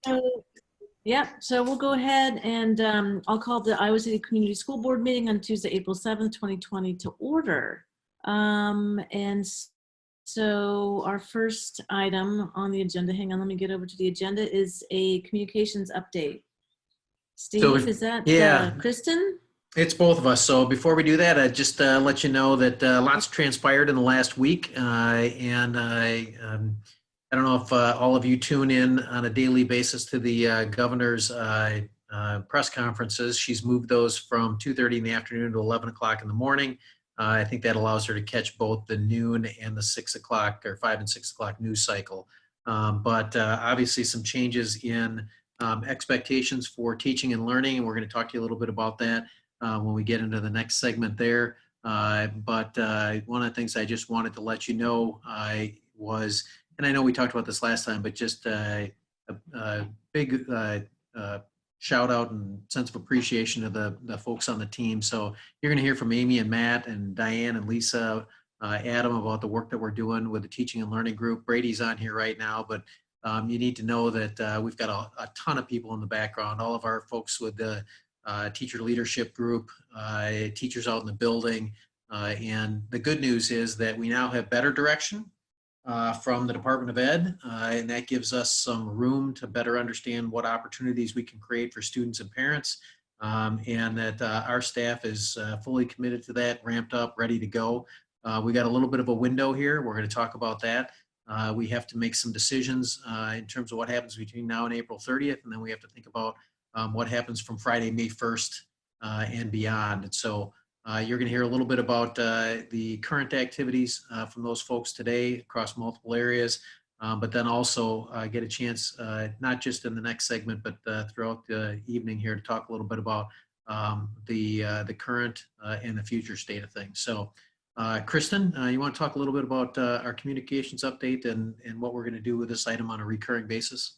So, yeah, so we'll go ahead and I'll call the Iowa City Community School Board meeting on Tuesday, April 7th, 2020 to order. So our first item on the agenda, hang on, let me get over to the agenda, is a communications update. So, Steve, is that yeah, Kristen? it's both of us. So before we do that, I just let you know that lots transpired in the last week, and I don't know if all of you tune in on a daily basis to the governor's press conferences. She's moved those from 2:30 in the afternoon to 11 o'clock in the morning. I think that allows her to catch both the noon and the 6 o'clock or 5 and 6 o'clock news cycle. But obviously, some changes in expectations for teaching and learning, and we're going to talk to you a little bit about that when we get into the next segment there. But one of the things I just wanted to let you know was, and I know we talked about this last time, but just a big shout out and sense of appreciation to the folks on the team. So you're going to hear from Amy and Matt and Diane and Lisa, Adam, about the work that we're doing with the teaching and learning group. Brady's on here right now, but you need to know that we've got a ton of people in the background, all of our folks with the teacher leadership group, teachers out in the building. And the good news is that we now have better direction from the Department of Ed, and that gives us some room to better understand what opportunities we can create for students and parents, and that our staff is fully committed to that, ramped up, ready to go. We got a little bit of a window here. We're going to talk about that. We have to make some decisions in terms of what happens between now and April 30th, and then we have to think about what happens from Friday, May 1st and beyond. And so you're going to hear a little bit about the current activities from those folks today across multiple areas, but then also get a chance, not just in the next segment, but throughout the evening here to talk a little bit about the current and the future state of things. So Kristen, you want to talk a little bit about our communications update and what we're going to do with this item on a recurring basis?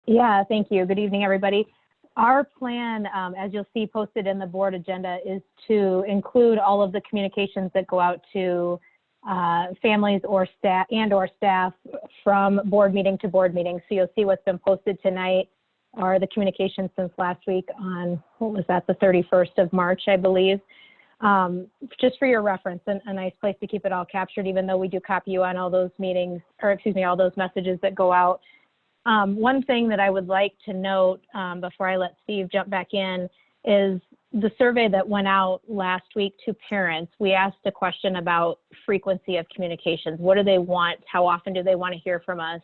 Yeah, thank you. Good evening, everybody. Our plan, as you'll see posted in the board agenda, is to include all of the communications that go out to families or staff from board meeting to board meeting. So you'll see what's been posted tonight are the communications since last week on, what was that, the 31st of March, I believe. Just for your reference, a nice place to keep it all captured, even though we do copy you on all those meetings, or excuse me, all those messages that go out. One thing that I would like to note before I let Steve jump back in is the survey that went out last week to parents. We asked a question about frequency of communications. What do they want? How often do they want to hear from us?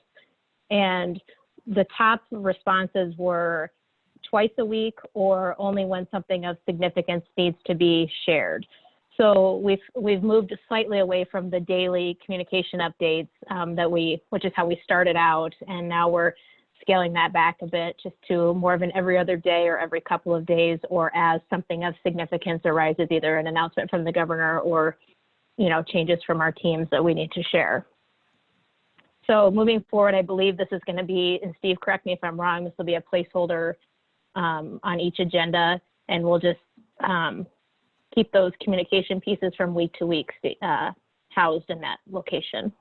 And the top responses were twice a week or only when something of significance needs to be shared. So we've moved slightly away from the daily communication updates which is how we started out, and now we're scaling that back a bit just to more of an every other day or every couple of days, or as something of significance arises, either an announcement from the governor or, changes from our teams that we need to share. So moving forward, I believe this is going to be, and Steve, correct me if I'm wrong, this will be a placeholder on each agenda, and we'll just keep those communication pieces from week to week housed in that location.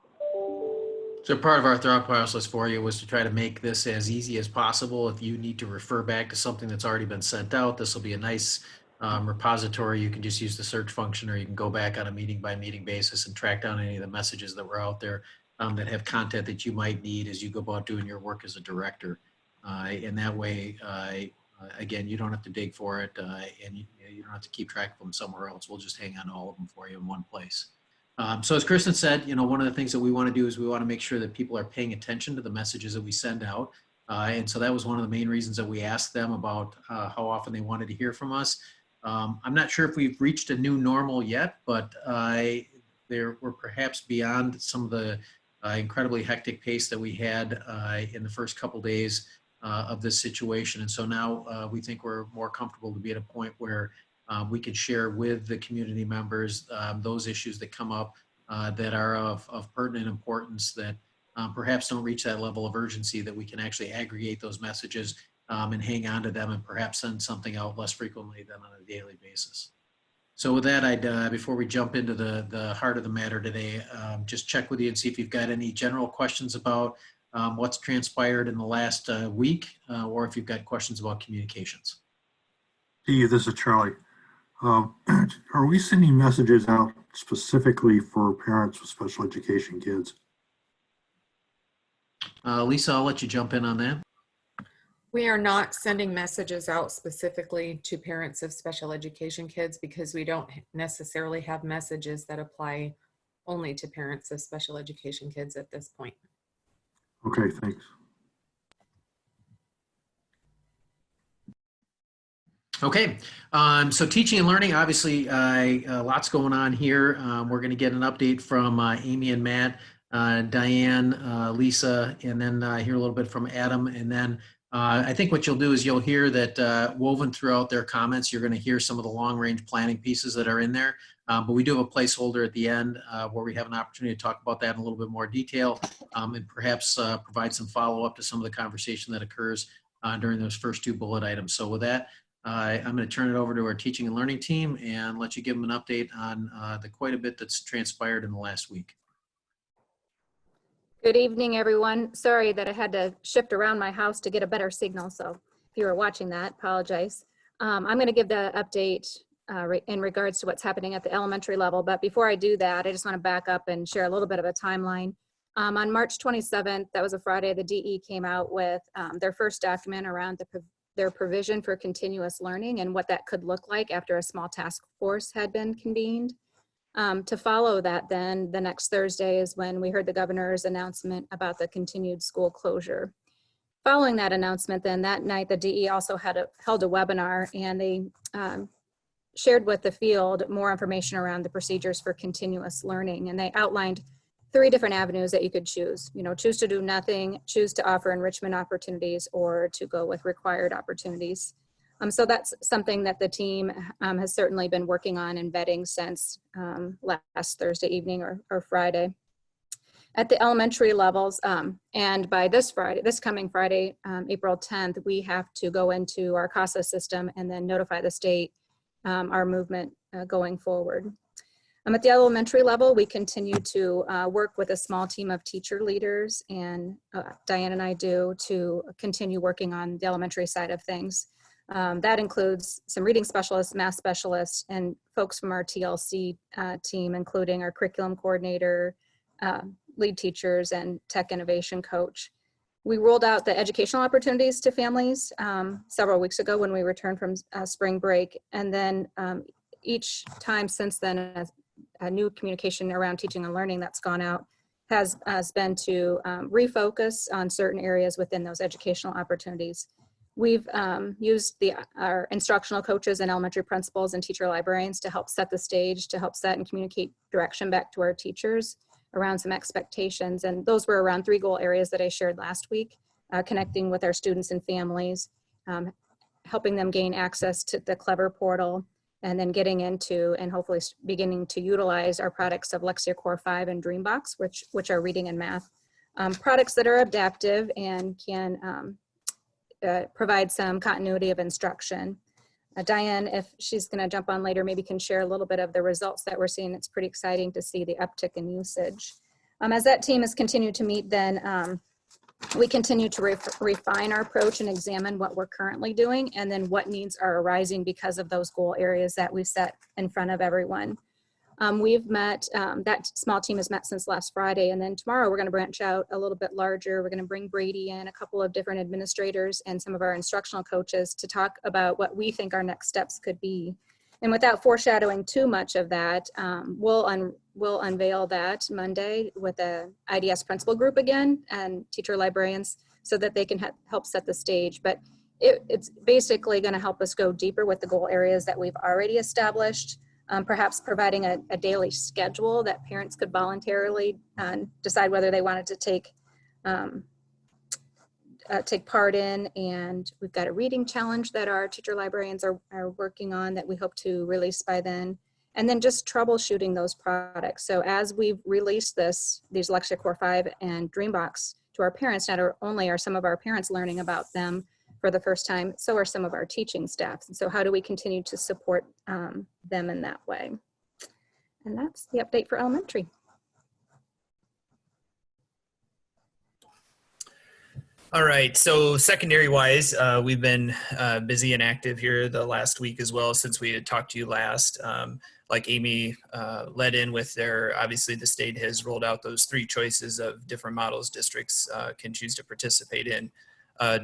So part of our thought process for you was to try to make this as easy as possible. If you need to refer back to something that's already been sent out, this will be a nice repository. You can just use the search function, or you can go back on a meeting by meeting basis and track down any of the messages that were out there that have content that you might need as you go about doing your work as a director. And that way, again, you don't have to dig for it, and you don't have to keep track of them somewhere else. We'll just hang on to all of them for you in one place. So as Kristen said, one of the things that we want to do is we want to make sure that people are paying attention to the messages that we send out. And so that was one of the main reasons that we asked them about how often they wanted to hear from us. I'm not sure if we've reached a new normal yet, but we're perhaps beyond some of the incredibly hectic pace that we had in the first couple days of this situation. And so now we think we're more comfortable to be at a point where we can share with the community members those issues that come up that are of pertinent importance, that perhaps don't reach that level of urgency, that we can actually aggregate those messages and hang on to them and perhaps send something out less frequently than on a daily basis. So with that, I'd before we jump into the heart of the matter today, just check with you and see if you've got any general questions about what's transpired in the last week, or if you've got questions about communications. Steve, this is Charlie. Are we sending messages out specifically for parents with special education kids? Lisa, I'll let you jump in on that. We are not sending messages out specifically to parents of special education kids because we don't necessarily have messages that apply only to parents of special education kids at this point. Okay, thanks. Okay, so teaching and learning, obviously lots going on here. We're going to get an update from Amy and Matt, Diane, Lisa, and then hear a little bit from Adam. And then I think what you'll do is you'll hear that woven throughout their comments, you're going to hear some of the long range planning pieces that are in there. But we do have a placeholder at the end where we have an opportunity to talk about that in a little bit more detail and perhaps provide some follow-up to some of the conversation that occurs during those first two bullet items. So with that, I'm going to turn it over to our teaching and learning team and let you give them an update on the quite a bit that's transpired in the last week. Good evening, everyone. Sorry that I had to shift around my house to get a better signal. So if you were watching that, apologize. I'm going to give the update in regards to what's happening at the elementary level. But before I do that, I just want to back up and share a little bit of a timeline. On March 27th, that was a Friday, the DE came out with their first document around their provision for continuous learning and what that could look like after a small task force had been convened. To follow that, then the next Thursday is when we heard the governor's announcement about the continued school closure. Following that announcement, then that night, the DE also held a webinar, and they shared with the field more information around the procedures for continuous learning. And they outlined 3 different avenues that you could choose. You know, choose to do nothing, choose to offer enrichment opportunities, or to go with required opportunities. So that's something that the team has certainly been working on and vetting since last Thursday evening or Friday. At the elementary levels, and by this coming Friday, April 10th, we have to go into our CASA system and then notify the state our movement going forward. At the elementary level, we continue to work with a small team of teacher leaders, and Diane and I do, to continue working on the elementary side of things. That includes some reading specialists, math specialists, and folks from our TLC team, including our curriculum coordinator, lead teachers, and tech innovation coach. We rolled out the educational opportunities to families several weeks ago when we returned from spring break. And then each time since then, a new communication around teaching and learning that's gone out has been to refocus on certain areas within those educational opportunities. We've used our instructional coaches and elementary principals and teacher librarians to help set the stage, to help set and communicate direction back to our teachers around some expectations. And those were around 3 goal areas that I shared last week, connecting with our students and families, helping them gain access to the Clever portal, and then getting into and hopefully beginning to utilize our products of Lexia Core 5 and Dreambox, which are reading and math. Products that are adaptive and can provide some continuity of instruction. Diane, if she's going to jump on later, maybe can share a little bit of the results that we're seeing. It's pretty exciting to see the uptick in usage. As that team has continued to meet, then we continue to refine our approach and examine what we're currently doing and then what needs are arising because of those goal areas that we've set in front of everyone. We've met, that small team has met since last Friday, and then tomorrow we're going to branch out a little bit larger. We're going to bring Brady in, a couple of different administrators, and some of our instructional coaches to talk about what we think our next steps could be. And without foreshadowing too much of that, we'll unveil that Monday with the IDS principal group again and teacher librarians so that they can help set the stage. But it's basically going to help us go deeper with the goal areas that we've already established. Perhaps providing a daily schedule that parents could voluntarily decide whether they wanted to take part in. And we've got a reading challenge that our teacher librarians are working on that we hope to release by then. And then just troubleshooting those products. So as we've released these Lexia Core 5 and Dreambox to our parents, not only are some of our parents learning about them for the first time, so are some of our teaching staff. And so how do we continue to support them in that way? And that's the update for elementary. All right. So secondary wise, we've been busy and active here the last week as well since we had talked to you last. Like Amy led in with their, obviously the state has rolled out those 3 choices of different models districts can choose to participate in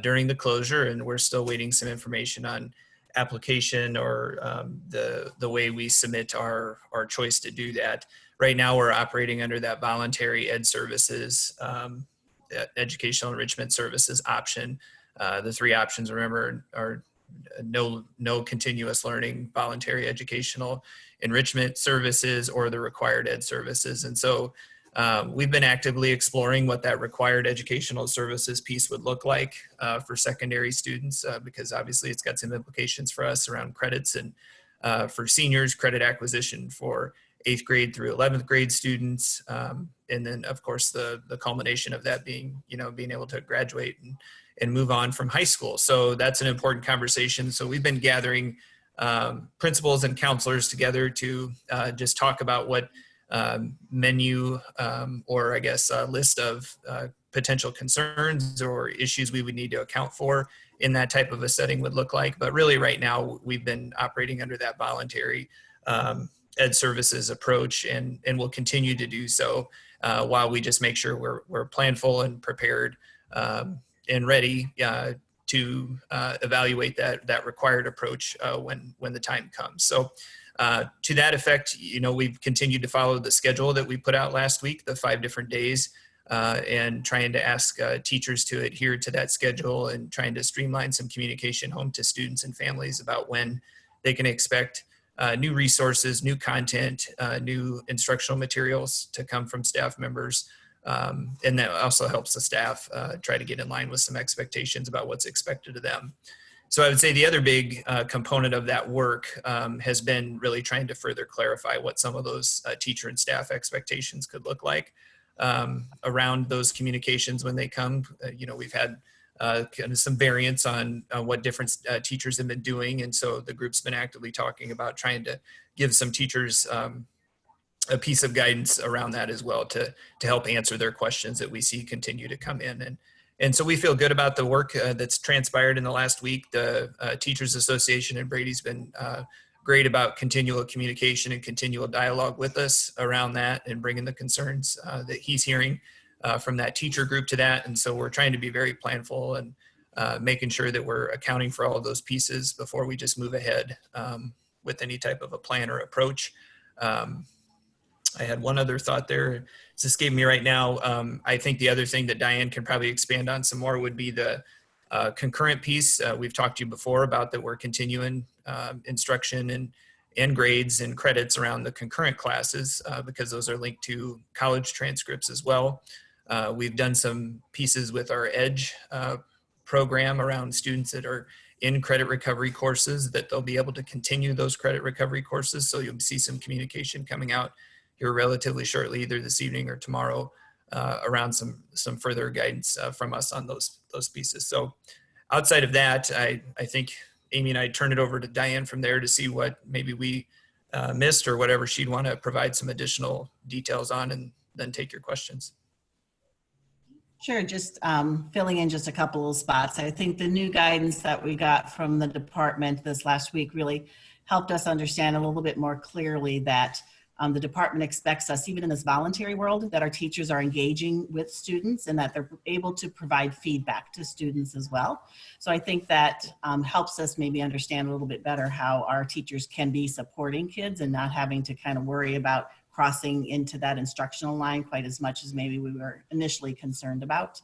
during the closure. And we're still waiting some information on application or the way we submit our choice to do that. Right now we're operating under that voluntary ed services educational enrichment services option. The 3 options, remember, are no continuous learning, voluntary educational enrichment services, or the required ed services. And so we've been actively exploring what that required educational services piece would look like for secondary students, because obviously it's got some implications for us around credits and for seniors, credit acquisition for 8th grade through 11th grade students. And then of course the culmination of that being, being able to graduate and move on from high school. So that's an important conversation. So we've been gathering principals and counselors together to just talk about what menu or I guess a list of potential concerns or issues we would need to account for in that type of a setting would look like. But really right now we've been operating under that voluntary ed services approach and will continue to do so while we just make sure we're planful and prepared and ready to evaluate that required approach when the time comes. So to that effect, we've continued to follow the schedule that we put out last week, the 5 different days, and trying to ask teachers to adhere to that schedule and trying to streamline some communication home to students and families about when they can expect new resources, new content, new instructional materials to come from staff members. And that also helps the staff try to get in line with some expectations about what's expected of them. So I would say the other big component of that work has been really trying to further clarify what some of those teacher and staff expectations could look like around those communications when they come. We've had kind of some variance on what different teachers have been doing. And so the group's been actively talking about trying to give some teachers a piece of guidance around that as well to help answer their questions that we see continue to come in. And so we feel good about the work that's transpired in the last week. The Teachers Association and Brady's been great about continual communication and continual dialogue with us around that and bringing the concerns that he's hearing from that teacher group to that. And so we're trying to be very planful and making sure that we're accounting for all of those pieces before we just move ahead with any type of a plan or approach. I had one other thought there. It just gave me right now. I think the other thing that Diane can probably expand on some more would be the concurrent piece. We've talked to you before about that we're continuing instruction and grades and credits around the concurrent classes because those are linked to college transcripts as well. We've done some pieces with our EDGE program around students that are in credit recovery courses that they'll be able to continue those credit recovery courses. So you'll see some communication coming out here relatively shortly, either this evening or tomorrow, around some further guidance from us on those pieces. So outside of that, I think Amy and I turn it over to Diane from there to see what maybe we missed or whatever she'd want to provide some additional details on, and then take your questions. Sure, just filling in just a couple of spots. I think the new guidance that we got from the department this last week really helped us understand a little bit more clearly that the department expects us, even in this voluntary world, that our teachers are engaging with students and that they're able to provide feedback to students as well. So I think that helps us maybe understand a little bit better how our teachers can be supporting kids and not having to kind of worry about crossing into that instructional line quite as much as maybe we were initially concerned about.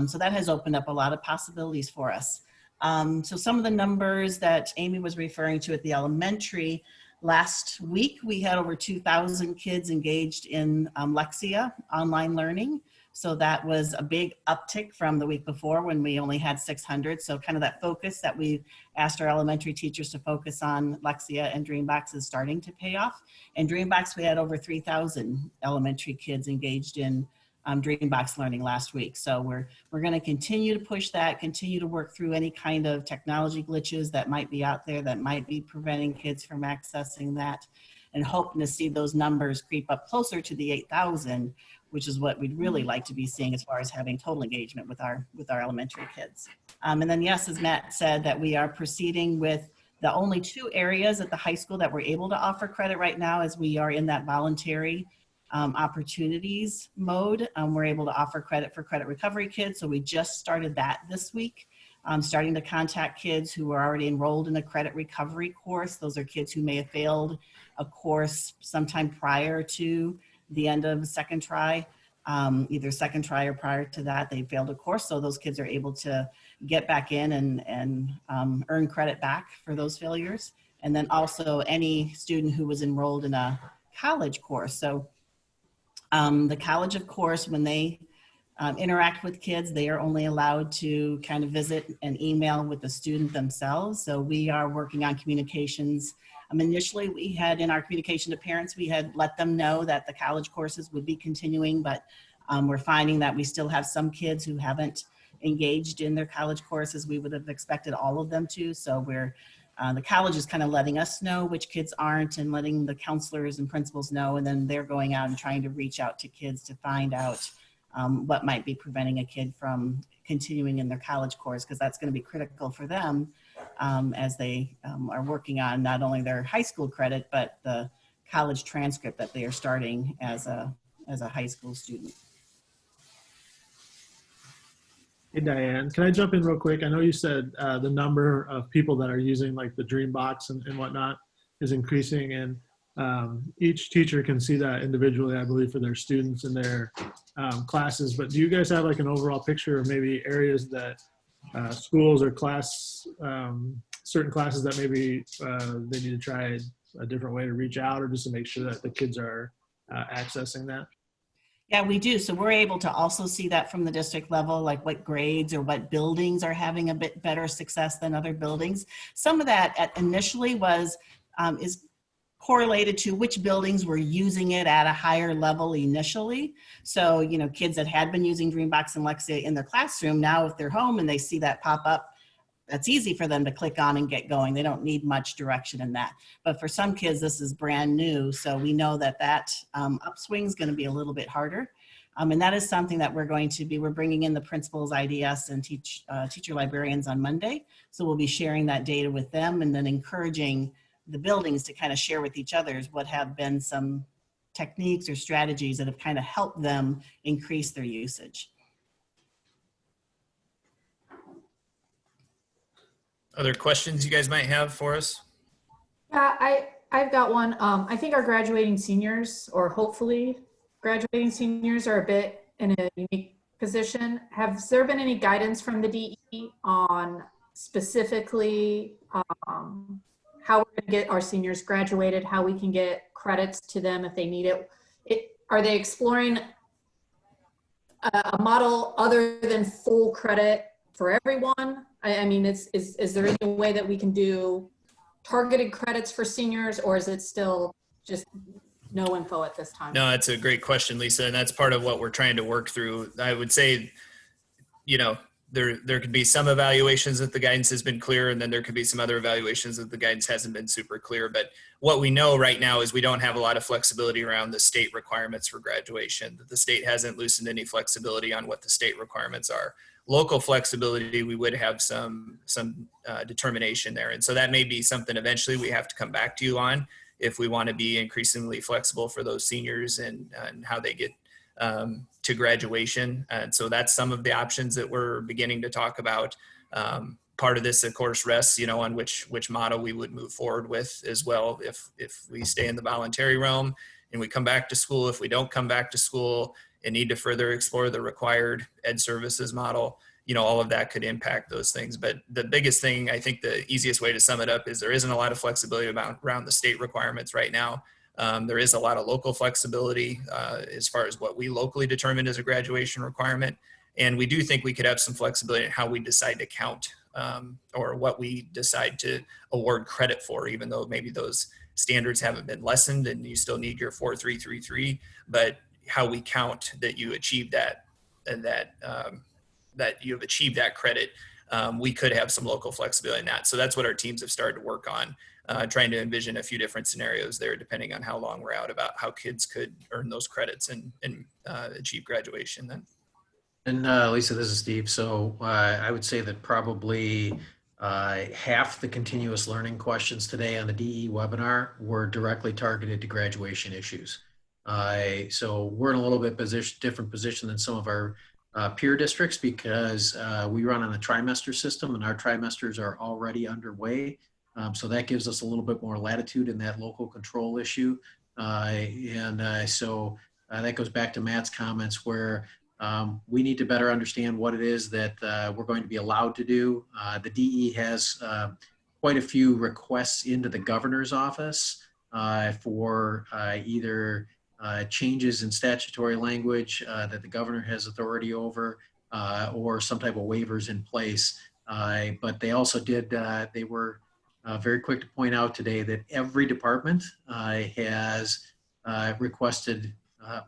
So that has opened up a lot of possibilities for us. So some of the numbers that Amy was referring to at the elementary, last week we had over 2,000 kids engaged in Lexia online learning. So that was a big uptick from the week before when we only had 600. So kind of that focus that we asked our elementary teachers to focus on Lexia and DreamBox is starting to pay off. In DreamBox, we had over 3,000 elementary kids engaged in DreamBox learning last week. So we're going to continue to push that, continue to work through any kind of technology glitches that might be out there that might be preventing kids from accessing that, and hoping to see those numbers creep up closer to the 8,000 which is what we'd really like to be seeing as far as having total engagement with our elementary kids. And then yes, as Matt said, that we are proceeding with the only 2 areas at the high school that we're able to offer credit right now, as we are in that voluntary opportunities mode. We're able to offer credit for credit recovery kids. So we just started that this week, starting to contact kids who are already enrolled in a credit recovery course. Those are kids who may have failed a course sometime prior to the end of second try, either second try or prior to that, they failed a course. So those kids are able to get back in and earn credit back for those failures. And then also any student who was enrolled in a college course. So the college, of course, when they interact with kids, they are only allowed to kind of visit and email with the student themselves. So we are working on communications. Initially, we had in our communication to parents, we had let them know that the college courses would be continuing, but we're finding that we still have some kids who haven't engaged in their college courses. We would have expected all of them to. So we're the college is kind of letting us know which kids aren't and letting the counselors and principals know, and then they're going out and trying to reach out to kids to find out what might be preventing a kid from continuing in their college course, because that's going to be critical for them as they are working on not only their high school credit, but the college transcript that they are starting as a high school student. Hey, Diane, can I jump in real quick? I know you said the number of people that are using like the Dreambox and whatnot is increasing, and each teacher can see that individually, I believe, for their students and their classes. But do you guys have like an overall picture of maybe areas that schools or certain classes that maybe they need to try a different way to reach out, or just to make sure that the kids are accessing that? Yeah, we do. So we're able to also see that from the district level, like what grades or what buildings are having a bit better success than other buildings. Some of that initially is correlated to which buildings were using it at a higher level initially. So, you know, kids that had been using Dreambox and Lexia in their classroom, now if they're home and they see that pop up, that's easy for them to click on and get going. They don't need much direction in that. But for some kids, this is brand new. So we know that upswing is going to be a little bit harder. And that is something that we're bringing in the principals, IDS, and teacher librarians on Monday. So we'll be sharing that data with them and then encouraging the buildings to kind of share with each other what have been some techniques or strategies that have kind of helped them increase their usage. Other questions you guys might have for us? Yeah, I've got one. I think our graduating seniors, or hopefully graduating seniors, are a bit in a unique position. Has there been any guidance from the DE on specifically how we're going to get our seniors graduated, how we can get credits to them if they need it? Are they exploring a model other than full credit for everyone? I mean, is there any way that we can do targeted credits for seniors, or is it still just no info at this time? No, that's a great question, Lisa, and that's part of what we're trying to work through. I would say, you know, there could be some evaluations that the guidance has been clear, and then there could be some other evaluations that the guidance hasn't been super clear. But what we know right now is we don't have a lot of flexibility around the state requirements for graduation. That the state hasn't loosened any flexibility on what the state requirements are. Local flexibility, we would have some determination there. And so that may be something eventually we have to come back to you on if we want to be increasingly flexible for those seniors and how they get to graduation. And so that's some of the options that we're beginning to talk about. Part of this, of course, rests, you know, on which model we would move forward with as well. If we stay in the voluntary realm and we come back to school, if we don't come back to school and need to further explore the required ed services model, you know, all of that could impact those things. But the biggest thing, I think the easiest way to sum it up is there isn't a lot of flexibility around the state requirements right now. There is a lot of local flexibility as far as what we locally determine as a graduation requirement. And we do think we could have some flexibility in how we decide to count or what we decide to award credit for, even though maybe those standards haven't been lessened and you still need your 4.333, but how we count that you achieve that and that you have achieved that credit, we could have some local flexibility in that. So that's what our teams have started to work on. trying to envision a few different scenarios there, depending on how long we're out, about how kids could earn those credits and achieve graduation then. And Lisa, this is Steve. So I would say that probably half the continuous learning questions today on the DE webinar were directly targeted to graduation issues. So we're in a little bit different position than some of our peer districts because we run on a trimester system and our trimesters are already underway. So that gives us a little bit more latitude in that local control issue. So that goes back to Matt's comments where we need to better understand what it is that we're going to be allowed to do. The DE has quite a few requests into the governor's office for either changes in statutory language that the governor has authority over or some type of waivers in place. But they also they were very quick to point out today that every department has requested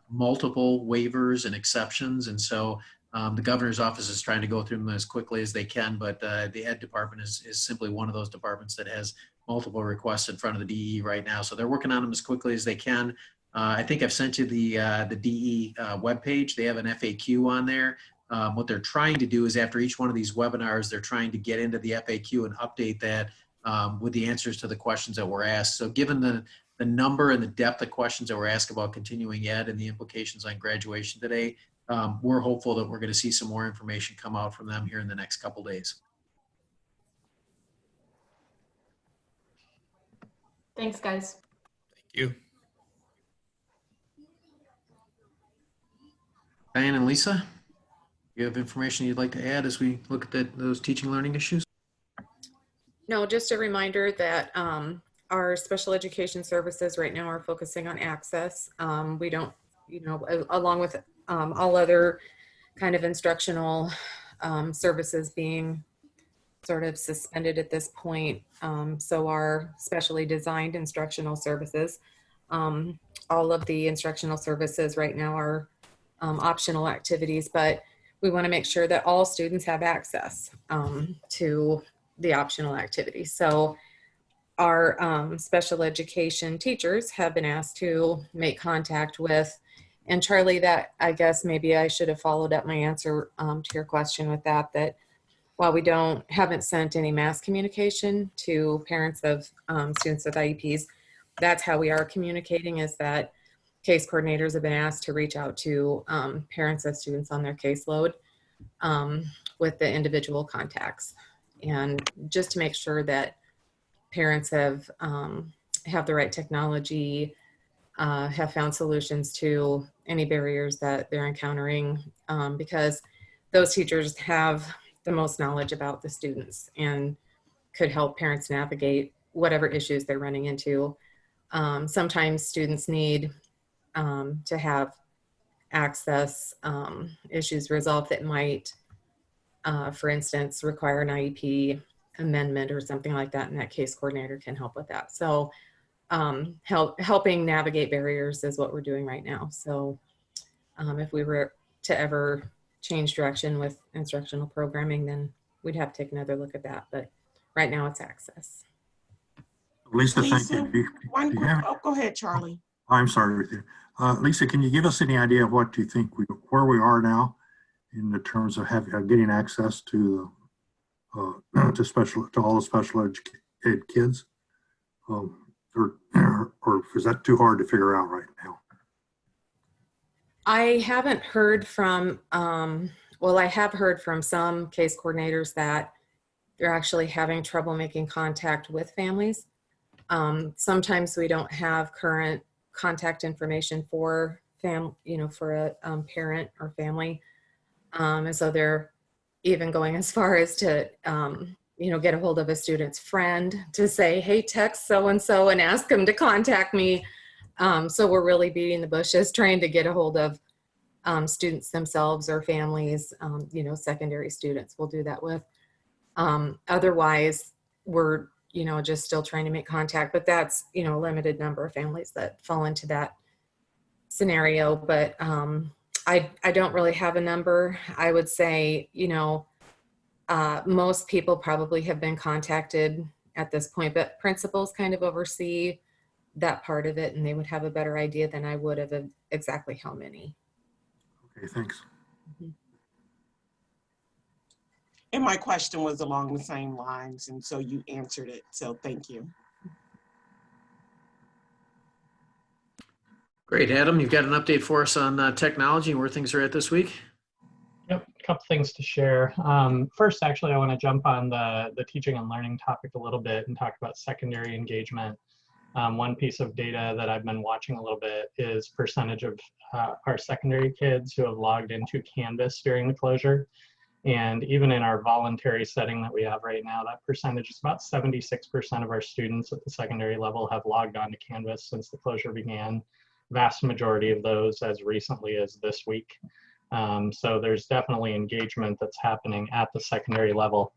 multiple waivers and exceptions. And so the governor's office is trying to go through them as quickly as they can, but the ed department is simply one of those departments that has multiple requests in front of the DE right now. So they're working on them as quickly as they can. I think I've sent you the DE webpage. They have an FAQ on there. What they're trying to do is after each one of these webinars, they're trying to get into the FAQ and update that with the answers to the questions that were asked. So given the number and the depth of questions that were asked about continuing ed and the implications on graduation today, we're hopeful that we're going to see some more information come out from them here in the next couple days. Thanks, guys. Thank you. Diane and Lisa, you have information you'd like to add as we look at those teaching learning issues? No, just a reminder that our special education services right now are focusing on access. We don't, along with all other kind of instructional services being sort of suspended at this point. So our specially designed instructional services, all of the instructional services right now are optional activities, but we want to make sure that all students have access to the optional activities. So our special education teachers have been asked to make contact with, and Charlie, that I guess maybe I should have followed up my answer to your question with that while we haven't sent any mass communication to parents of students with IEPs, that's how we are communicating, is that case coordinators have been asked to reach out to parents of students on their caseload with the individual contacts, and just to make sure that parents have the right technology, have found solutions to any barriers that they're encountering, because those teachers have the most knowledge about the students and could help parents navigate whatever issues they're running into. Sometimes students need to have access issues resolved that might, for instance, require an IEP amendment or something like that, and that case coordinator can help with that. So helping navigate barriers is what we're doing right now. So if we were to ever change direction with instructional programming, then we'd have to take another look at that. But right now it's access. Lisa, thank Lisa, you. go ahead, Charlie. I'm sorry with you. Lisa, can you give us any idea of what you think where we are now in the terms of getting access to all the special ed kids? Or is that too hard to figure out right now? I haven't heard from, I have heard from some case coordinators that they're actually having trouble making contact with families. Sometimes we don't have current contact information for for a parent or family. And so they're even going as far as to, get a hold of a student's friend to say, hey, text so-and-so and ask them to contact me. So we're really beating the bushes trying to get a hold of students themselves or families, secondary students we'll do that with. Otherwise, we're, just still trying to make contact, but that's, a limited number of families that fall into that scenario. But I don't really have a number. I would say, most people probably have been contacted at this point, but principals kind of oversee that part of it, and they would have a better idea than I would of exactly how many. Okay, thanks. And my question was along the same lines, and so you answered it. So thank you. Great, Adam, you've got an update for us on technology and where things are at this week? Yep, a couple things to share. First, actually, I want to jump on the teaching and learning topic a little bit and talk about secondary engagement. One piece of data that I've been watching a little bit is percentage of our secondary kids who have logged into Canvas during the closure. And even in our voluntary setting that we have right now, that percentage is about 76% of our students at the secondary level have logged on to Canvas since the closure began. Vast majority of those as recently as this week. So there's definitely engagement that's happening at the secondary level.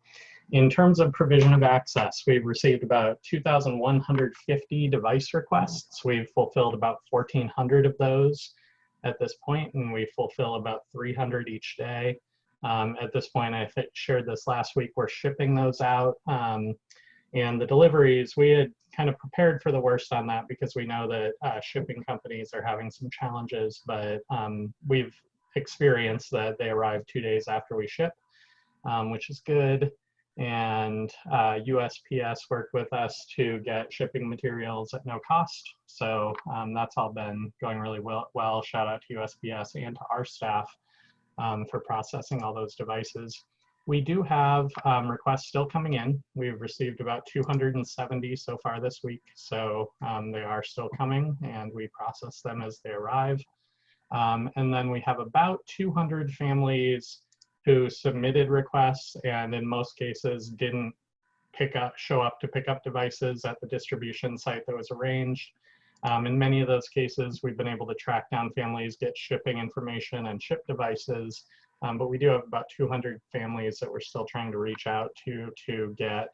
In terms of provision of access, we've received about 2,150 device requests. We've fulfilled about 1,400 of those at this point, and we fulfill about 300 each day. At this point, I shared this last week, we're shipping those out. And the deliveries, we had kind of prepared for the worst on that because we know that shipping companies are having some challenges, but we've experienced that they arrive 2 days after we ship, which is good. And USPS worked with us to get shipping materials at no cost. So that's all been going really well. Shout out to USPS and to our staff for processing all those devices. We do have requests still coming in. We've received about 270 so far this week. So they are still coming and we process them as they arrive. And then we have about 200 families who submitted requests and in most cases didn't show up to pick up devices at the distribution site that was arranged. In many of those cases, we've been able to track down families, get shipping information and ship devices. But we do have about 200 families that we're still trying to reach out to get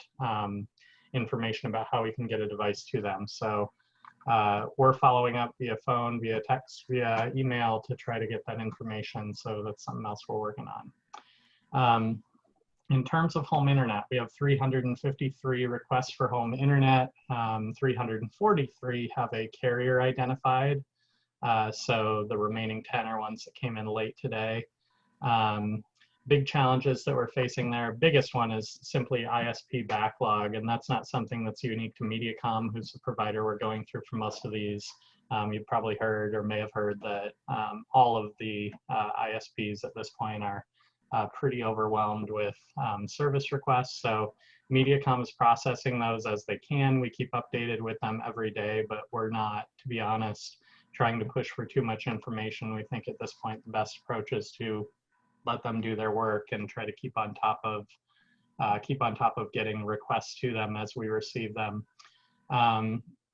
information about how we can get a device to them. So we're following up via phone, via text, via email to try to get that information. So that's something else we're working on. In terms of home internet, we have 353 requests for home internet. 343 have a carrier identified. So the remaining 10 are ones that came in late today. Big challenges that we're facing there. Biggest one is simply ISP backlog, and that's not something that's unique to Mediacom, who's the provider we're going through for most of these. You've probably heard or may have heard that all of the ISPs at this point are pretty overwhelmed with service requests. So Mediacom is processing those as they can. We keep updated with them every day, but we're not, to be honest, trying to push for too much information. We think at this point the best approach is to let them do their work and try to keep on top of getting requests to them as we receive them.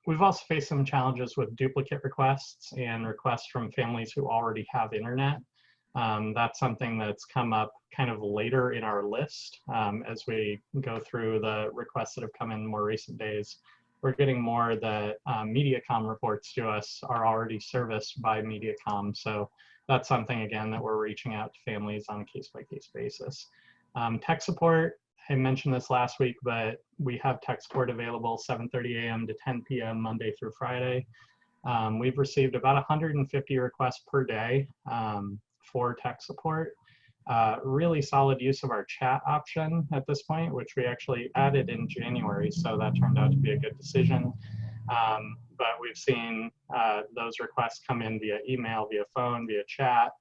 We've also faced some challenges with duplicate requests and requests from families who already have internet. That's something that's come up kind of later in our list as we go through the requests that have come in more recent days. We're getting more that Mediacom reports to us are already serviced by Mediacom. So that's something, again, that we're reaching out to families on a case-by-case basis. Tech support, I mentioned this last week, but we have tech support available 7:30 a.m. to 10 p.m. Monday through Friday. We've received about 150 requests per day for tech support. Really solid use of our chat option at this point, which we actually added in January, so that turned out to be a good decision. But we've seen those requests come in via email, via phone, via chat,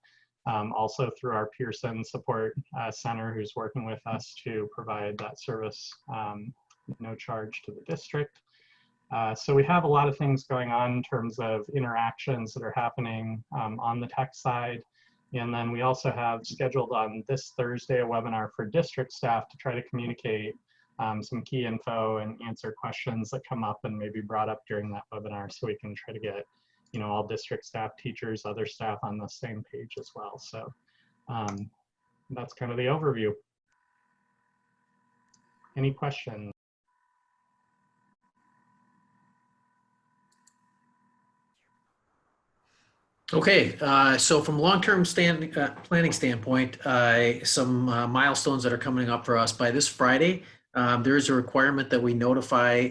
also through our Pearson Support Center, who's working with us to provide that service no charge to the district. So we have a lot of things going on in terms of interactions that are happening on the tech side. And then we also have scheduled on this Thursday a webinar for district staff to try to communicate some key info and answer questions that come up and maybe brought up during that webinar, so we can try to get, you know, all district staff, teachers, other staff on the same page as well. So that's kind of the overview. Any questions? Okay, so from long-term planning standpoint, some milestones that are coming up for us by this Friday. There is a requirement that we notify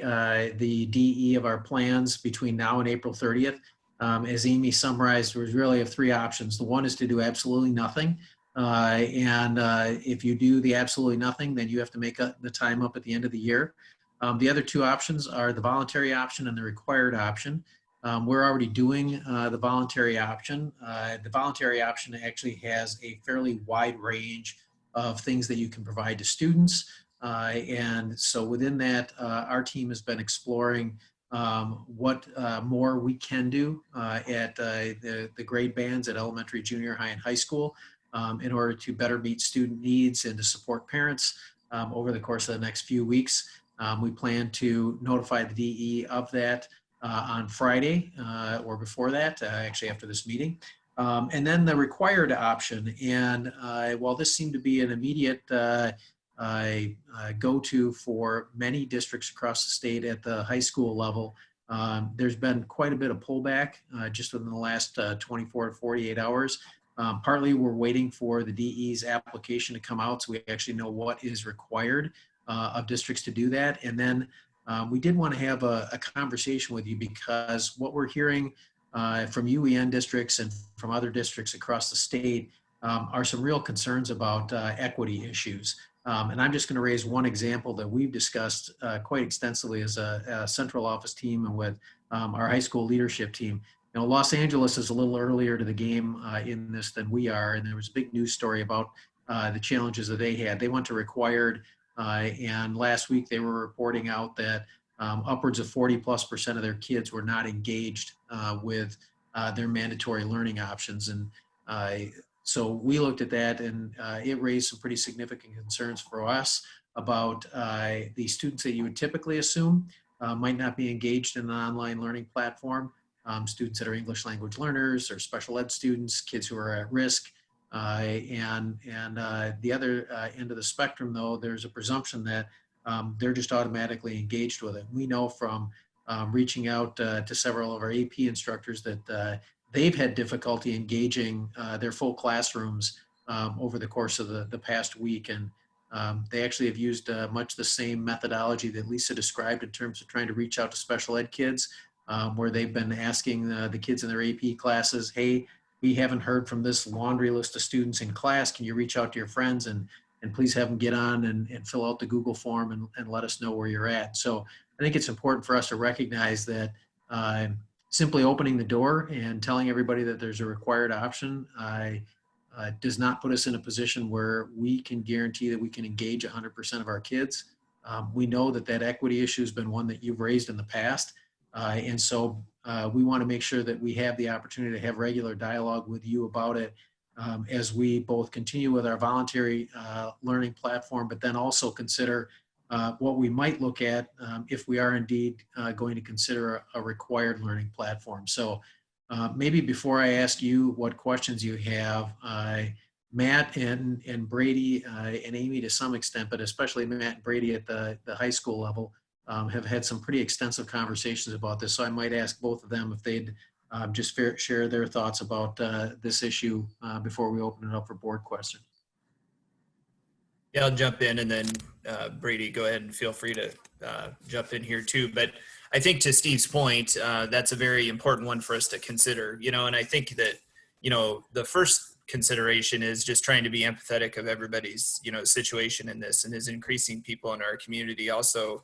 the DE of our plans between now and April 30th. As Amy summarized, we really have three options. The one is to do absolutely nothing. If you do the absolutely nothing, then you have to make the time up at the end of the year. The other two options are the voluntary option and the required option. We're already doing the voluntary option. The voluntary option actually has a fairly wide range of things that you can provide to students. And so within that, our team has been exploring what more we can do at the grade bands at elementary, junior high, and high school in order to better meet student needs and to support parents over the course of the next few weeks. We plan to notify the DE of that on Friday or before that, actually after this meeting. And then the required option. And while this seemed to be an immediate go-to for many districts across the state at the high school level, there's been quite a bit of pullback just within the last 24 to 48 hours. Partly we're waiting for the DE's application to come out so we actually know what is required of districts to do that. And then we did want to have a conversation with you because what we're hearing from UEN districts and from other districts across the state are some real concerns about equity issues. And I'm just going to raise one example that we've discussed quite extensively as a central office team and with our high school leadership team. You know, Los Angeles is a little earlier to the game in this than we are, and there was a big news story about the challenges that they had. They went to required, and last week they were reporting out that upwards of 40+% of their kids were not engaged with their mandatory learning options. And so we looked at that, and it raised some pretty significant concerns for us about the students that you would typically assume might not be engaged in an online learning platform. Students that are English language learners or special ed students, kids who are at risk. And the other end of the spectrum, though, there's a presumption that they're just automatically engaged with it. We know from reaching out to several of our AP instructors that they've had difficulty engaging their full classrooms over the course of the past week. And they actually have used much the same methodology that Lisa described in terms of trying to reach out to special ed kids, where they've been asking the kids in their AP classes, hey, we haven't heard from this laundry list of students in class. Can you reach out to your friends and please have them get on and fill out the Google form and let us know where you're at. So I think it's important for us to recognize that simply opening the door and telling everybody that there's a required option does not put us in a position where we can guarantee that we can engage 100% of our kids. We know that equity issue has been one that you've raised in the past. And so we want to make sure that we have the opportunity to have regular dialogue with you about it as we both continue with our voluntary learning platform, but then also consider what we might look at if we are indeed going to consider a required learning platform. So maybe before I ask you what questions you have, Matt and Brady and Amy to some extent, but especially Matt and Brady at the high school level, have had some pretty extensive conversations about this. So I might ask both of them if they'd just share their thoughts about this issue before we open it up for board questions. Yeah, I'll jump in, and then Brady, go ahead and feel free to jump in here too. But I think to Steve's point, that's a very important one for us to consider, you know, and I think that, you know, the first consideration is just trying to be empathetic of everybody's, you know, situation in this, and is increasing people in our community also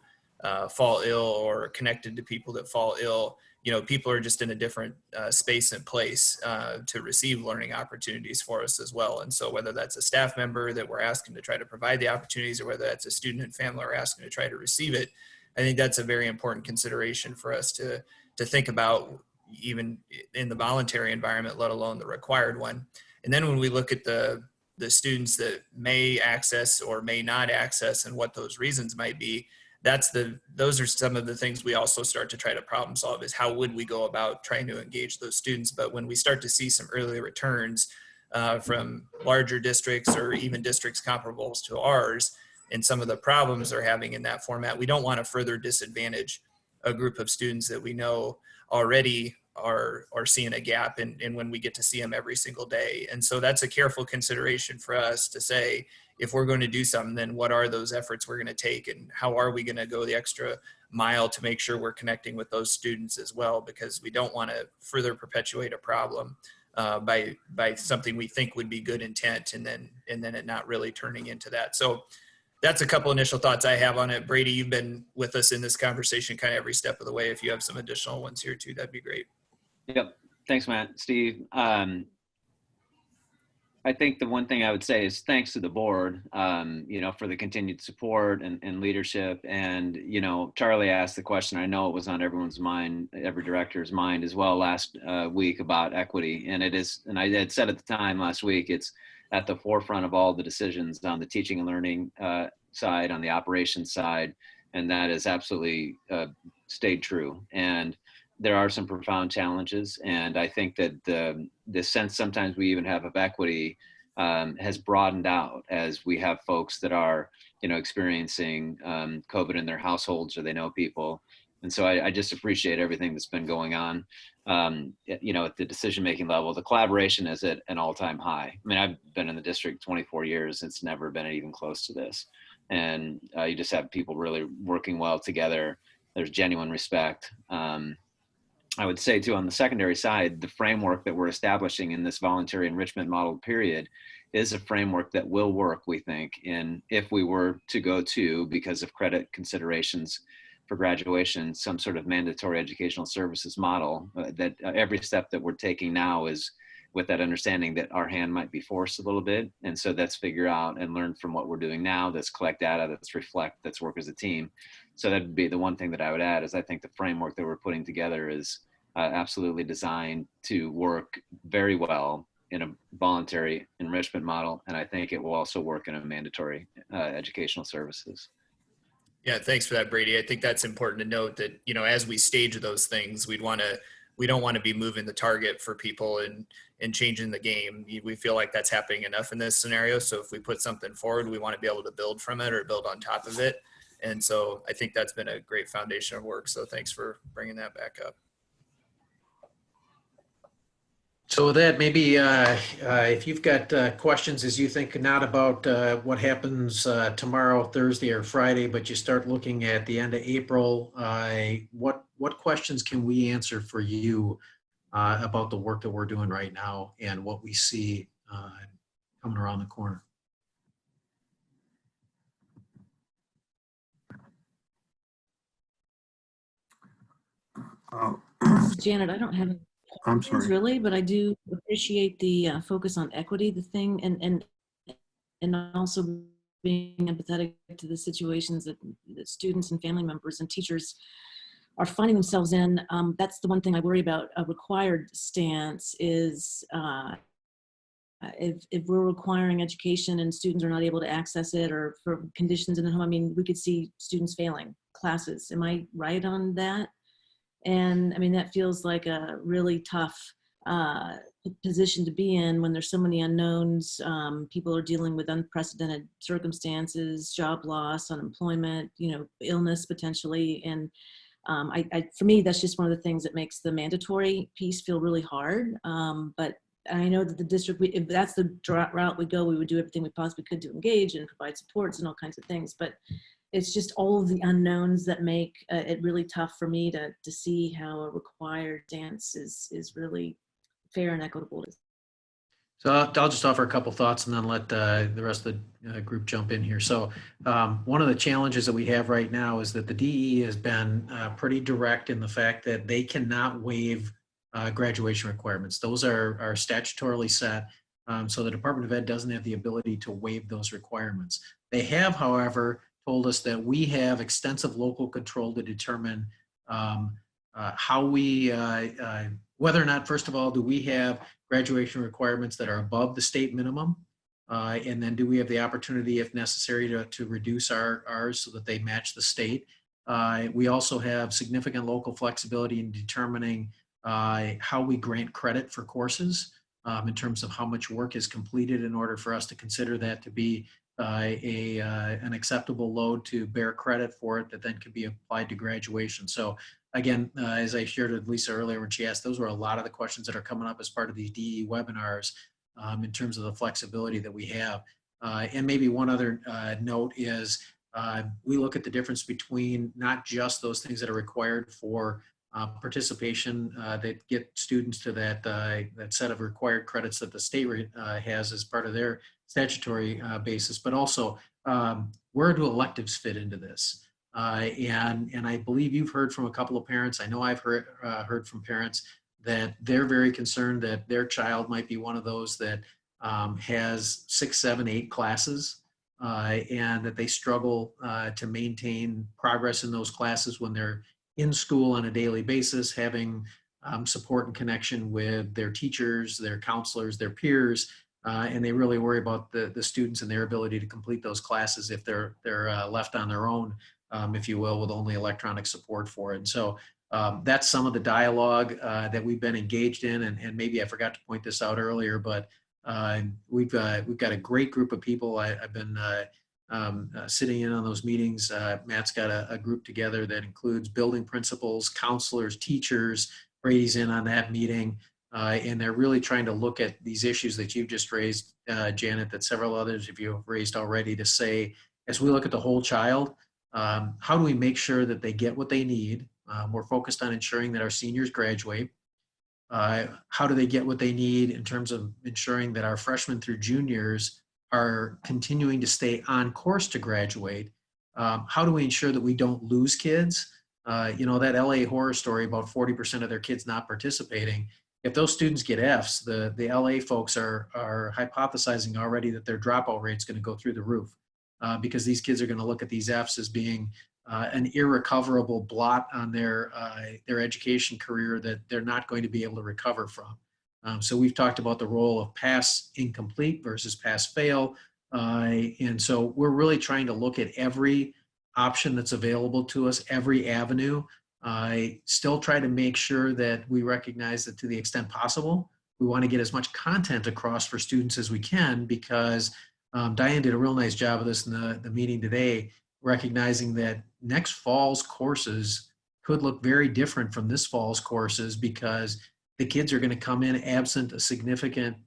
fall ill or connected to people that fall ill. You know, people are just in a different space and place to receive learning opportunities for us as well. And so whether that's a staff member that we're asking to try to provide the opportunities, or whether that's a student and family we're asking to try to receive it, I think that's a very important consideration for us to think about, even in the voluntary environment, let alone the required one. And then when we look at the students that may access or may not access and what those reasons might be, those are some of the things we also start to try to problem solve, is how would we go about trying to engage those students. But when we start to see some early returns from larger districts or even districts comparable to ours, and some of the problems they're having in that format, we don't want to further disadvantage a group of students that we know already are seeing a gap in when we get to see them every single day. And so that's a careful consideration for us to say, if we're going to do something, then what are those efforts we're going to take, and how are we going to go the extra mile to make sure we're connecting with those students as well, because we don't want to further perpetuate a problem by something we think would be good intent, and then it not really turning into that. So that's a couple initial thoughts I have on it. Brady, you've been with us in this conversation kind of every step of the way. If you have some additional ones here too, that'd be great. Yep. Thanks, Matt. Steve. I think the one thing I would say is thanks to the board, for the continued support and leadership. And, Charlie asked the question, I know it was on everyone's mind, every director's mind as well last week, about equity. And it is, and I had said at the time last week, it's at the forefront of all the decisions on the teaching and learning side, on the operations side. And that has absolutely stayed true. And there are some profound challenges. And I think that the sense sometimes we even have of equity has broadened out as we have folks that are, experiencing COVID in their households, or they know people. And so I just appreciate everything that's been going on, at the decision-making level. The collaboration is at an all-time high. I mean, I've been in the district 24 years. It's never been even close to this. And you just have people really working well together. There's genuine respect. I would say too, on the secondary side, the framework that we're establishing in this voluntary enrichment model period is a framework that will work, we think, in if we were to go to, because of credit considerations for graduation, some sort of mandatory educational services model, that every step that we're taking now is with that understanding that our hand might be forced a little bit. And so let's figure out and learn from what we're doing now. Let's collect data, let's reflect, let's work as a team. So that'd be the one thing that I would add, is I think the framework that we're putting together is absolutely designed to work very well in a voluntary enrichment model. And I think it will also work in a mandatory educational services. Yeah, thanks for that, Brady. I think that's important to note that, as we stage those things, we don't want to be moving the target for people and changing the game. We feel like that's happening enough in this scenario. So if we put something forward, we want to be able to build from it or build on top of it. And so I think that's been a great foundation of work. So thanks for bringing that back up. So with that, maybe if you've got questions as you think not about what happens tomorrow, Thursday or Friday, but you start looking at the end of April, what questions can we answer for you about the work that we're doing right now and what we see coming around the corner? Janet, I don't have any I'm questions sorry. really, but I do appreciate the focus on equity, the thing, and also being empathetic to the situations that students and family members and teachers are finding themselves in. That's the one thing I worry about. A required stance is if we're requiring education and students are not able to access it, or for conditions in the home, I mean, we could see students failing classes. Am I right on that? And I mean, that feels like a really tough position to be in when there's so many unknowns. People are dealing with unprecedented circumstances, job loss, unemployment, illness potentially. And for me, that's just one of the things that makes the mandatory piece feel really hard. But I know that the district, if that's the route we go, we would do everything we possibly could to engage and provide supports and all kinds of things. But it's just all of the unknowns that make it really tough for me to see how a required stance is really fair and equitable. So I'll just offer a couple thoughts and then let the rest of the group jump in here. So one of the challenges that we have right now is that the DE has been pretty direct in the fact that they cannot waive graduation requirements. Those are statutorily set. So the Department of Ed doesn't have the ability to waive those requirements. They have, however, told us that we have extensive local control to determine how we, whether or not, first of all, do we have graduation requirements that are above the state minimum? And then do we have the opportunity, if necessary, to reduce ours so that they match the state? We also have significant local flexibility in determining how we grant credit for courses in terms of how much work is completed in order for us to consider that to be an acceptable load to bear credit for it that then can be applied to graduation. So again, as I shared with Lisa earlier when she asked, those were a lot of the questions that are coming up as part of these DE webinars in terms of the flexibility that we have. And maybe one other note is we look at the difference between not just those things that are required for participation that get students to that set of required credits that the state has as part of their statutory basis, but also where do electives fit into this? And I believe you've heard from a couple of parents. I know I've heard from parents that they're very concerned that their child might be one of those that has 6, 7, 8 classes and that they struggle to maintain progress in those classes when they're in school on a daily basis, having support and connection with their teachers, their counselors, their peers, and they really worry about the students and their ability to complete those classes if they're left on their own, if you will, with only electronic support for it. And so that's some of the dialogue that we've been engaged in, and maybe I forgot to point this out earlier, but we've got a great group of people. I've been sitting in on those meetings. Matt's got a group together that includes building principals, counselors, teachers. Brady's in on that meeting. And they're really trying to look at these issues that you've just raised, Janet, that several others of you have raised already, to say, as we look at the whole child, how do we make sure that they get what they need? We're focused on ensuring that our seniors graduate. How do they get what they need in terms of ensuring that our freshmen through juniors are continuing to stay on course to graduate? How do we ensure that we don't lose kids? You know, that LA horror story about 40% of their kids not participating. If those students get Fs, the LA folks are hypothesizing already that their dropout rate is going to go through the roof because these kids are going to look at these Fs as being an irrecoverable blot on their education career that they're not going to be able to recover from. So we've talked about the role of pass incomplete versus pass fail. And so we're really trying to look at every option that's available to us, every avenue. I still try to make sure that we recognize that to the extent possible, we want to get as much content across for students as we can, because Diane did a real nice job of this in the meeting today, recognizing that next fall's courses could look very different from this fall's courses because the kids are going to come in absent a significant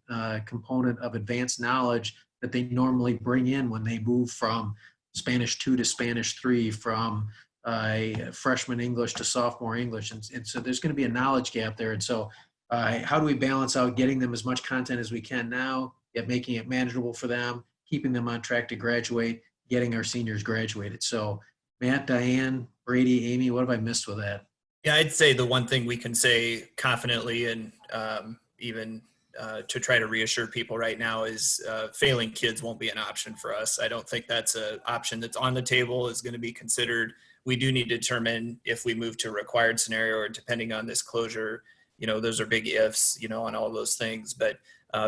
component of advanced knowledge that they normally bring in when they move from Spanish 2 to Spanish 3, from freshman English to sophomore English. And so there's going to be a knowledge gap there. And so how do we balance out getting them as much content as we can now, yet making it manageable for them, keeping them on track to graduate, getting our seniors graduated? So Matt, Diane, Brady, Amy, what have I missed with that? Yeah, I'd say the one thing we can say confidently and even to try to reassure people right now is failing kids won't be an option for us. I don't think that's an option that's on the table, is going to be considered. We do need to determine if we move to a required scenario, or depending on this closure, you know, those are big ifs, you know, on all those things. But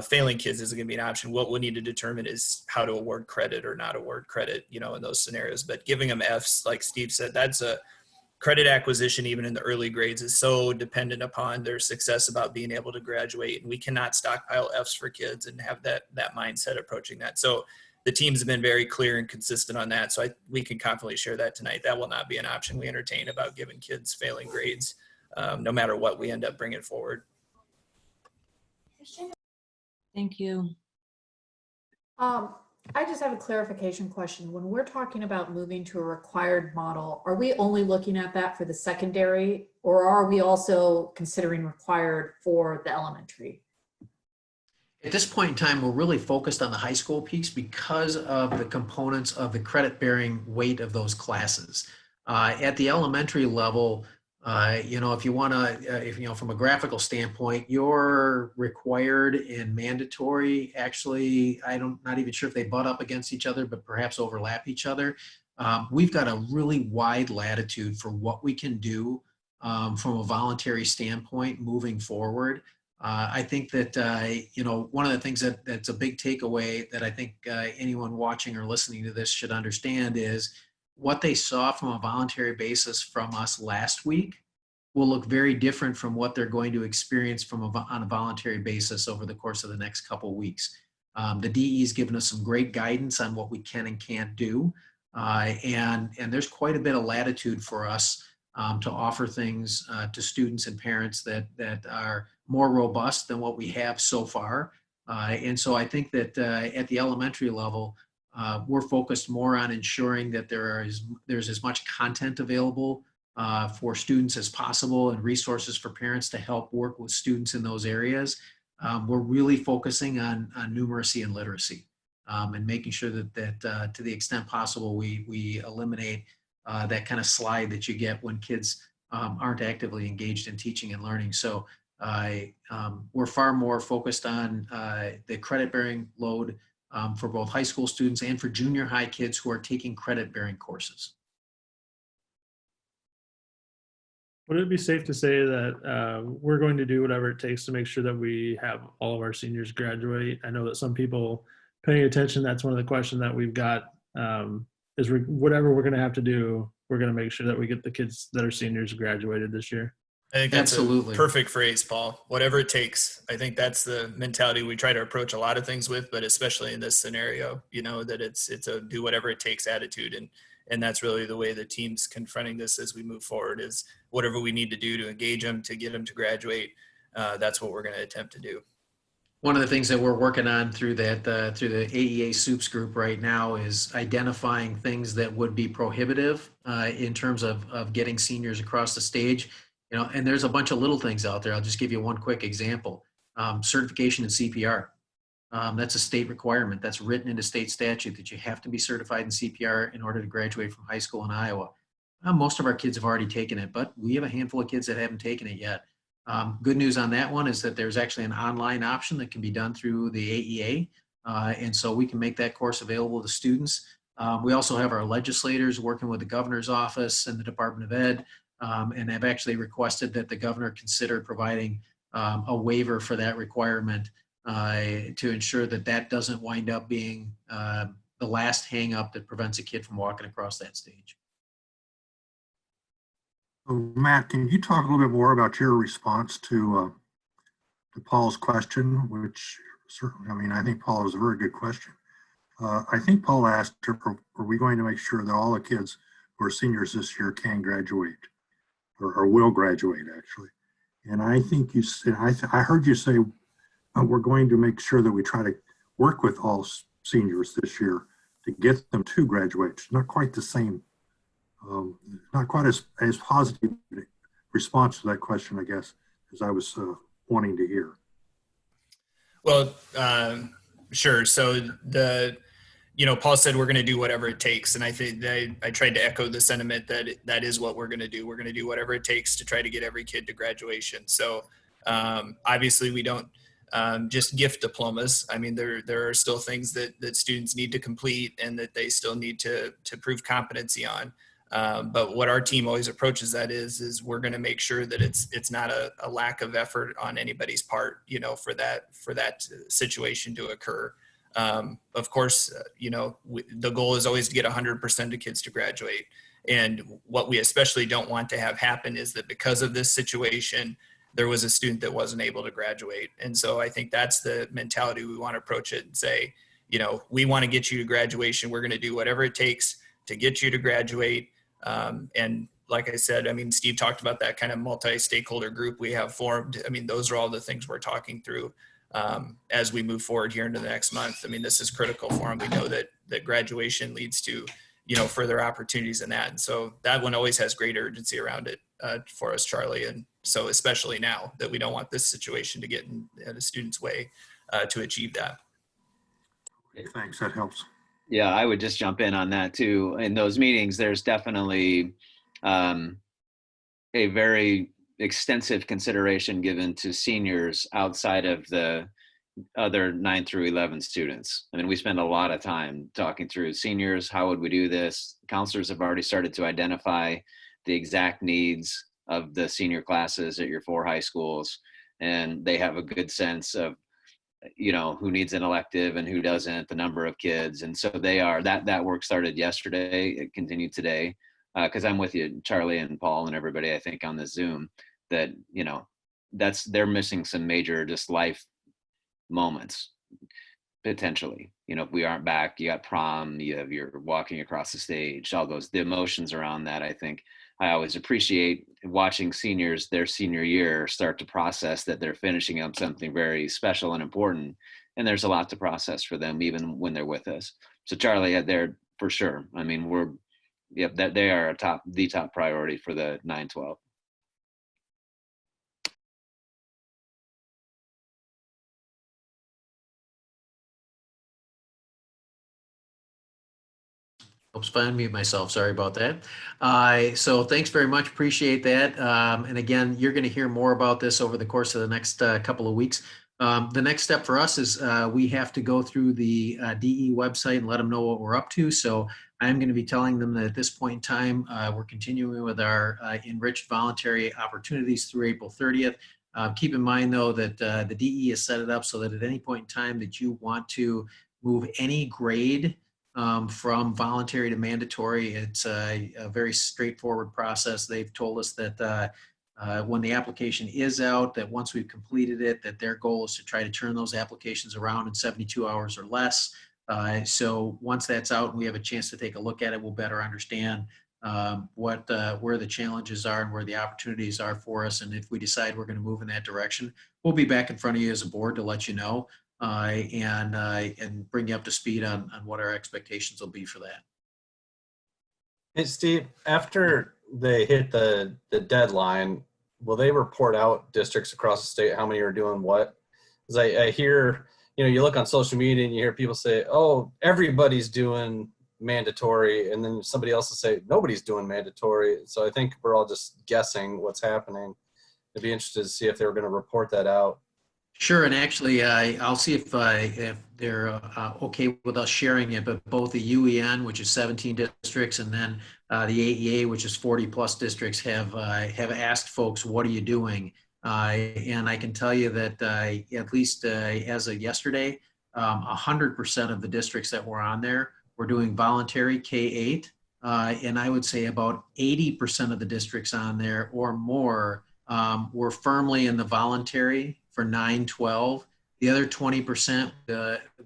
failing kids isn't going to be an option. What we'll need to determine is how to award credit or not award credit, you know, in those scenarios. But giving them Fs, like Steve said, that's a credit acquisition, even in the early grades, is so dependent upon their success about being able to graduate. And we cannot stockpile Fs for kids and have that mindset approaching that. So the teams have been very clear and consistent on that. So we can confidently share that tonight. That will not be an option we entertain about giving kids failing grades, no matter what we end up bringing forward. Thank you. I just have a clarification question. When we're talking about moving to a required model, are we only looking at that for the secondary, or are we also considering required for the elementary? At this point in time, we're really focused on the high school piece because of the components of the credit-bearing weight of those classes. At the elementary level, you know, if you want to, from a graphical standpoint, your required and mandatory, actually, not even sure if they butt up against each other, but perhaps overlap each other. We've got a really wide latitude for what we can do from a voluntary standpoint moving forward. I think that, one of the things that's a big takeaway that I think anyone watching or listening to this should understand is what they saw from a voluntary basis from us last week will look very different from what they're going to experience on a voluntary basis over the course of the next couple of weeks. The DE's given us some great guidance on what we can and can't do. And there's quite a bit of latitude for us to offer things to students and parents that are more robust than what we have so far. And so I think that at the elementary level, we're focused more on ensuring that there's as much content available for students as possible and resources for parents to help work with students in those areas. We're really focusing on numeracy and literacy and making sure that to the extent possible, we eliminate that kind of slide that you get when kids aren't actively engaged in teaching and learning. So we're far more focused on the credit-bearing load for both high school students and for junior high kids who are taking credit-bearing courses. Would it be safe to say that we're going to do whatever it takes to make sure that we have all of our seniors graduate? I know that some people paying attention, that's one of the questions that we've got is whatever we're going to have to do, we're going to make sure that we get the kids that are seniors graduated this year. I think that's Absolutely. a perfect phrase, Paul. Whatever it takes. I think that's the mentality we try to approach a lot of things with, but especially in this scenario, you know, that it's a do whatever it takes attitude. And that's really the way the team's confronting this as we move forward is whatever we need to do to engage them, to get them to graduate. That's what we're going to attempt to do. One of the things that we're working on through the AEA SUPS group right now is identifying things that would be prohibitive in terms of getting seniors across the stage. You know, and there's a bunch of little things out there. I'll just give you one quick example. Certification in CPR. That's a state requirement. That's written into state statute that you have to be certified in CPR in order to graduate from high school in Iowa. Most of our kids have already taken it, but we have a handful of kids that haven't taken it yet. Good news on that one is that there's actually an online option that can be done through the AEA. And so we can make that course available to students. We also have our legislators working with the governor's office and the Department of Ed, and have actually requested that the governor consider providing a waiver for that requirement to ensure that that doesn't wind up being the last hang up that prevents a kid from walking across that stage. So Matt, can you talk a little bit more about your response to Paul's question, which certainly, I mean, I think Paul was a very good question. I think Paul asked, are we going to make sure that all the kids who are seniors this year can graduate or will graduate actually? And I think you said, I heard you say we're going to make sure that we try to work with all seniors this year to get them to graduate. It's not quite the same, not quite as positive response to that question, I guess, as I was wanting to hear. Well, sure. So Paul said we're going to do whatever it takes. And I think I tried to echo the sentiment that is what we're going to do. We're going to do whatever it takes to try to get every kid to graduation. So obviously we don't just gift diplomas. I mean, there are still things that students need to complete and that they still need to prove competency on. But what our team always approaches that is we're going to make sure that it's not a lack of effort on anybody's part, for that situation to occur. Of course, the goal is always to get 100% of kids to graduate. And what we especially don't want to have happen is that because of this situation, there was a student that wasn't able to graduate. And so I think that's the mentality we want to approach it and say, we want to get you to graduation. We're going to do whatever it takes to get you to graduate. And like I said, I mean, Steve talked about that kind of multi-stakeholder group we have formed. I mean, those are all the things we're talking through as we move forward here into the next month. I mean, this is critical for them. We know that graduation leads to, further opportunities in that. And so that one always has great urgency around it for us, Charlie. And so especially now that we don't want this situation to get in a student's way to achieve that. Thanks, that helps. Yeah, I would just jump in on that too. In those meetings, there's definitely a very extensive consideration given to seniors outside of the other 9 through 11 students. I mean, we spend a lot of time talking through seniors. How would we do this? Counselors have already started to identify the exact needs of the senior classes at your 4 high schools, and they have a good sense of who needs an elective and who doesn't, the number of kids. And so that work started yesterday. It continued today. Cause I'm with you, Charlie and Paul and everybody, I think on the Zoom that, they're missing some major just life moments. potentially. You know, if we aren't back, you got prom, you're walking across the stage, all the emotions around that. I think I always appreciate watching seniors their senior year start to process that they're finishing up something very special and important. And there's a lot to process for them, even when they're with us. So Charlie, they're for sure. I mean, that they are the top priority for the 9-12. Oops, I unmute myself. Sorry about that. So thanks very much. Appreciate that. And again, you're going to hear more about this over the course of the next couple of weeks. The next step for us is we have to go through the DE website and let them know what we're up to. So I'm going to be telling them that at this point in time, we're continuing with our enriched voluntary opportunities through April 30th. Keep in mind, though, that the DE has set it up so that at any point in time that you want to move any grade from voluntary to mandatory, it's a very straightforward process. They've told us that when the application is out, that once we've completed it, that their goal is to try to turn those applications around in 72 hours or less. So once that's out and we have a chance to take a look at it, we'll better understand where the challenges are and where the opportunities are for us. And if we decide we're going to move in that direction, we'll be back in front of you as a board to let you know and bring you up to speed on what our expectations will be for that. Hey, Steve, after they hit the deadline, will they report out districts across the state how many are doing what? Because I hear, you look on social media and you hear people say, oh, everybody's doing mandatory, and then somebody else will say nobody's doing mandatory. So I think we're all just guessing what's happening. I'd be interested to see if they were going to report that out. Sure, and actually, I'll see if they're okay with us sharing it. But both the UEN, which is 17 districts, and then the AEA, which is 40 plus districts, have asked folks, "What are you doing?" And I can tell you that at least as of yesterday, 100% of the districts that were on there were doing voluntary K-8, and I would say about 80% of the districts on there or more were firmly in the voluntary for 9-12. The other 20%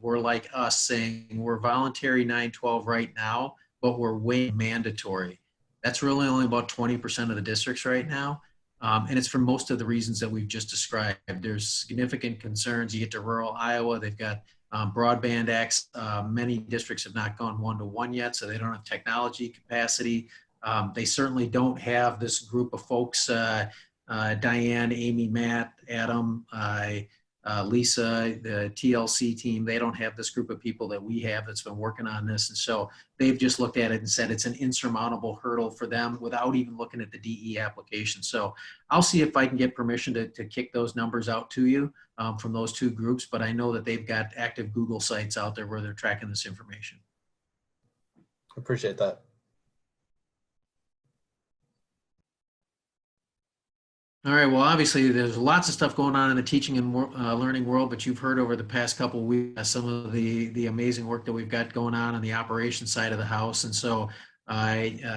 were like us, saying we're voluntary 9-12 right now, but we're way mandatory. That's really only about 20% of the districts right now. And it's for most of the reasons that we've just described. There's significant concerns. You get to rural Iowa, they've got broadband access. Many districts have not gone one-to-one yet, so they don't have technology capacity. They certainly don't have this group of folks, Diane, Amy, Matt, Adam, Lisa, the TLC team. They don't have this group of people that we have that's been working on this. And so they've just looked at it and said it's an insurmountable hurdle for them without even looking at the DE application. So I'll see if I can get permission to kick those numbers out to you from those two groups, but I know that they've got active Google sites out there where they're tracking this information. Appreciate that. All right, well, obviously there's lots of stuff going on in the teaching and learning world, but you've heard over the past couple of weeks some of the amazing work that we've got going on the operations side of the house. And so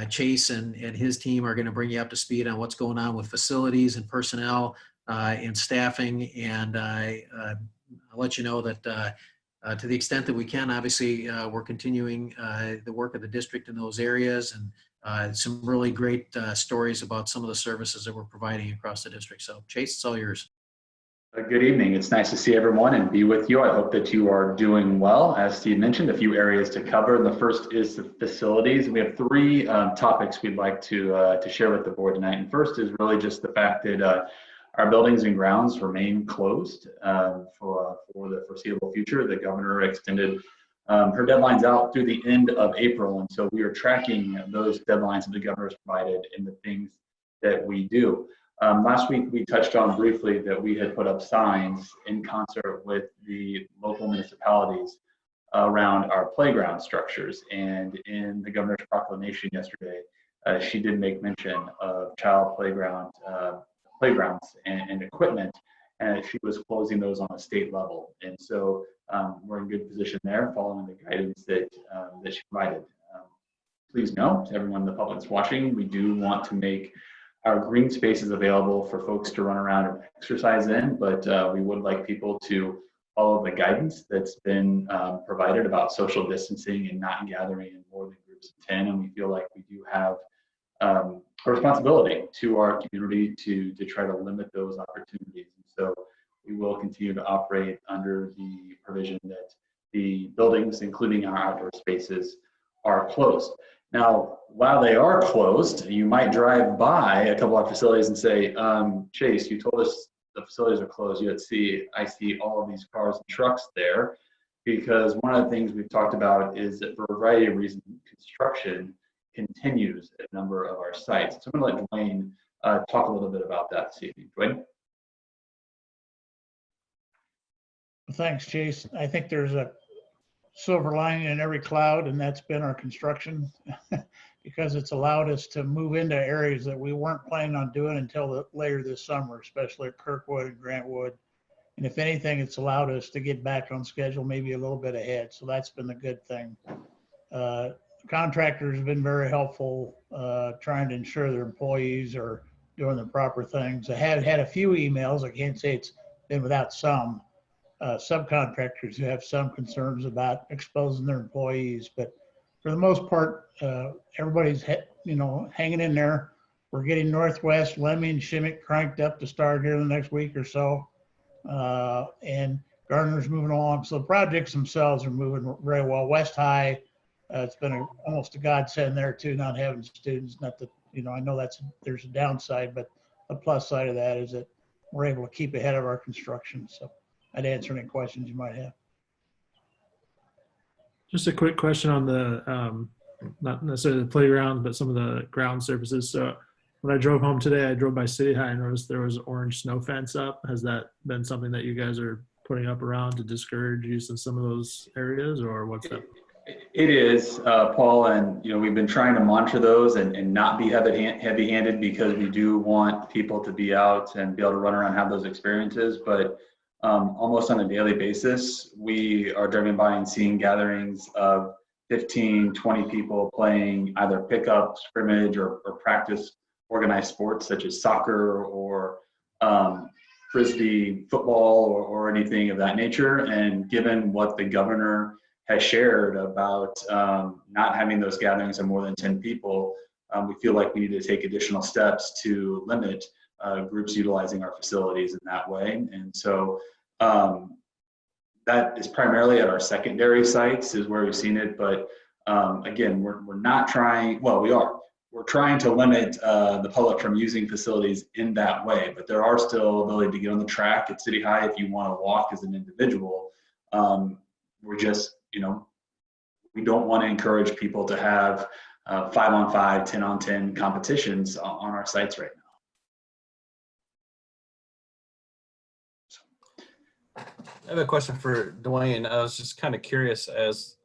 Chase and his team are going to bring you up to speed on what's going on with facilities and personnel and staffing. And I'll let you know that to the extent that we can, obviously we're continuing the work of the district in those areas, and some really great stories about some of the services that we're providing across the district. So Chase, it's all yours. Good evening. It's nice to see everyone and be with you. I hope that you are doing well. As Steve mentioned, a few areas to cover. The first is the facilities. We have three topics we'd like to share with the board tonight. And first is really just the fact that our buildings and grounds remain closed for the foreseeable future. The governor extended her deadline's out through the end of April, and so we are tracking those deadlines that the governor's provided in the things that we do. Last week we touched on briefly that we had put up signs in concert with the local municipalities around our playground structures, and in the governor's proclamation yesterday, she did make mention of child playgrounds and equipment, and she was closing those on a state level. And so we're in good position there, following the guidance that she provided. Please know, to everyone in the public that's watching, we do want to make our green spaces available for folks to run around and exercise in, but we would like people to follow the guidance that's been provided about social distancing and not gathering in more than groups of 10. And we feel like we do have a responsibility to our community to try to limit those opportunities. And so we will continue to operate under the provision that the buildings, including our outdoor spaces, are closed. Now, while they are closed, you might drive by a couple of facilities and say, Chase, you told us the facilities are closed. Yet I see all of these cars and trucks there, because one of the things we've talked about is that for a variety of reasons, construction continues at a number of our sites. So I'm going to let Dwayne talk a little bit about that this evening. Dwayne? Thanks, Chase. I think there's a silver lining in every cloud, and that's been our construction because it's allowed us to move into areas that we weren't planning on doing until later this summer, especially at Kirkwood and Grantwood. And if anything, it's allowed us to get back on schedule, maybe a little bit ahead. So that's been the good thing. Contractors have been very helpful, trying to ensure their employees are doing the proper things. I have had a few emails. I can't say it's been without some subcontractors who have some concerns about exposing their employees, but for the most part, everybody's hanging in there. We're getting Northwest, Lemmy, and Shimmick cranked up to start here in the next week or so, and Gardner's moving along. So the projects themselves are moving very well. West High, it's been almost a godsend there too, not having students. Not that I know there's a downside, but the plus side of that is that we're able to keep ahead of our construction. So I'd answer any questions you might have. Just a quick question on the, not necessarily the playground, but some of the ground surfaces. So when I drove home today, I drove by City High and noticed there was an orange snow fence up. Has that been something that you guys are putting up around to discourage use in some of those areas, or what's that? It is, Paul, and we've been trying to monitor those and not be heavy-handed, because we do want people to be out and be able to run around and have those experiences. But almost on a daily basis, we are driving by and seeing gatherings of 15, 20 people playing either pickup, scrimmage, or practice organized sports such as soccer or Frisbee football or anything of that nature. And given what the governor has shared about not having those gatherings of more than 10 people, we feel like we need to take additional steps to limit groups utilizing our facilities in that way. And so that is primarily at our secondary sites is where we've seen it. But again, we're not trying, well, we are. We're trying to limit the public from using facilities in that way, but there are still ability to get on the track at City High if you want to walk as an individual. We're just, we don't want to encourage people to have 5-on-5, 10-on-10 competitions on our sites right now. I have a question for Dwayne. I was just kind of curious, as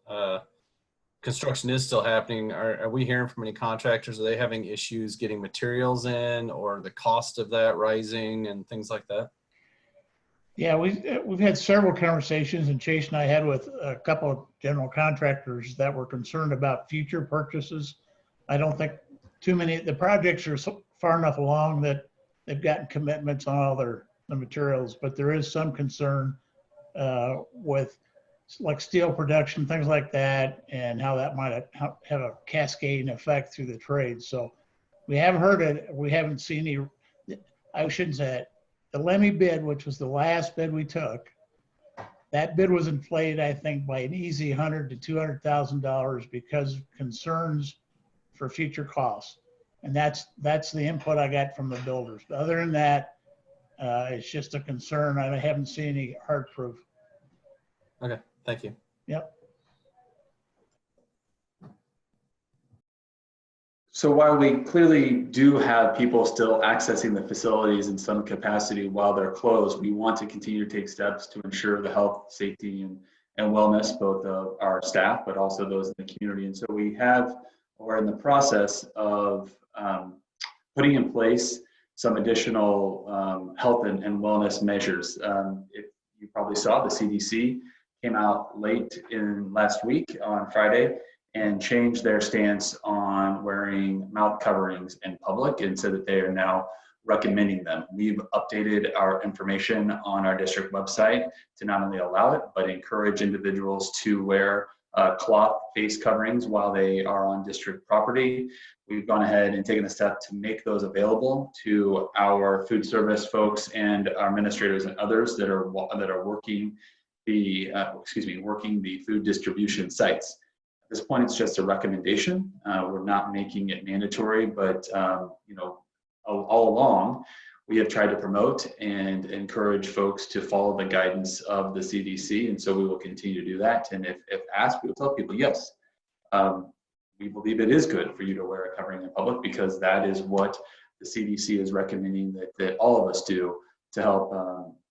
construction is still happening, are we hearing from any contractors? Are they having issues getting materials in, or the cost of that rising and things like that? Yeah, we've had several conversations, and Chase and I had with a couple of general contractors that were concerned about future purchases. I don't think too many, the projects are far enough along that they've gotten commitments on all the materials, but there is some concern with like steel production, things like that, and how that might have a cascading effect through the trade. So we haven't heard it. We haven't seen any, I shouldn't say it. The Lemmy bid, which was the last bid we took, that bid was inflated, I think, by an easy $100,000 to $200,000 because of concerns for future costs. And that's the input I got from the builders. But other than that, it's just a concern. I haven't seen any hard proof. Okay, thank you. Yep. So while we clearly do have people still accessing the facilities in some capacity while they're closed, we want to continue to take steps to ensure the health, safety, and wellness, both of our staff, but also those in the community. And so we have, or in the process of putting in place some additional health and wellness measures. If you probably saw, the CDC came out late in last week on Friday and changed their stance on wearing mouth coverings in public, and said that they are now recommending them. We've updated our information on our district website to not only allow it, but encourage individuals to wear cloth face coverings while they are on district property. We've gone ahead and taken a step to make those available to our food service folks and our administrators and others that are working the working the food distribution sites. At this point, it's just a recommendation. We're not making it mandatory, but you know, all along, we have tried to promote and encourage folks to follow the guidance of the CDC, and so we will continue to do that. And if asked, we will tell people, yes, we believe it is good for you to wear a covering in public, because that is what the CDC is recommending that all of us do to help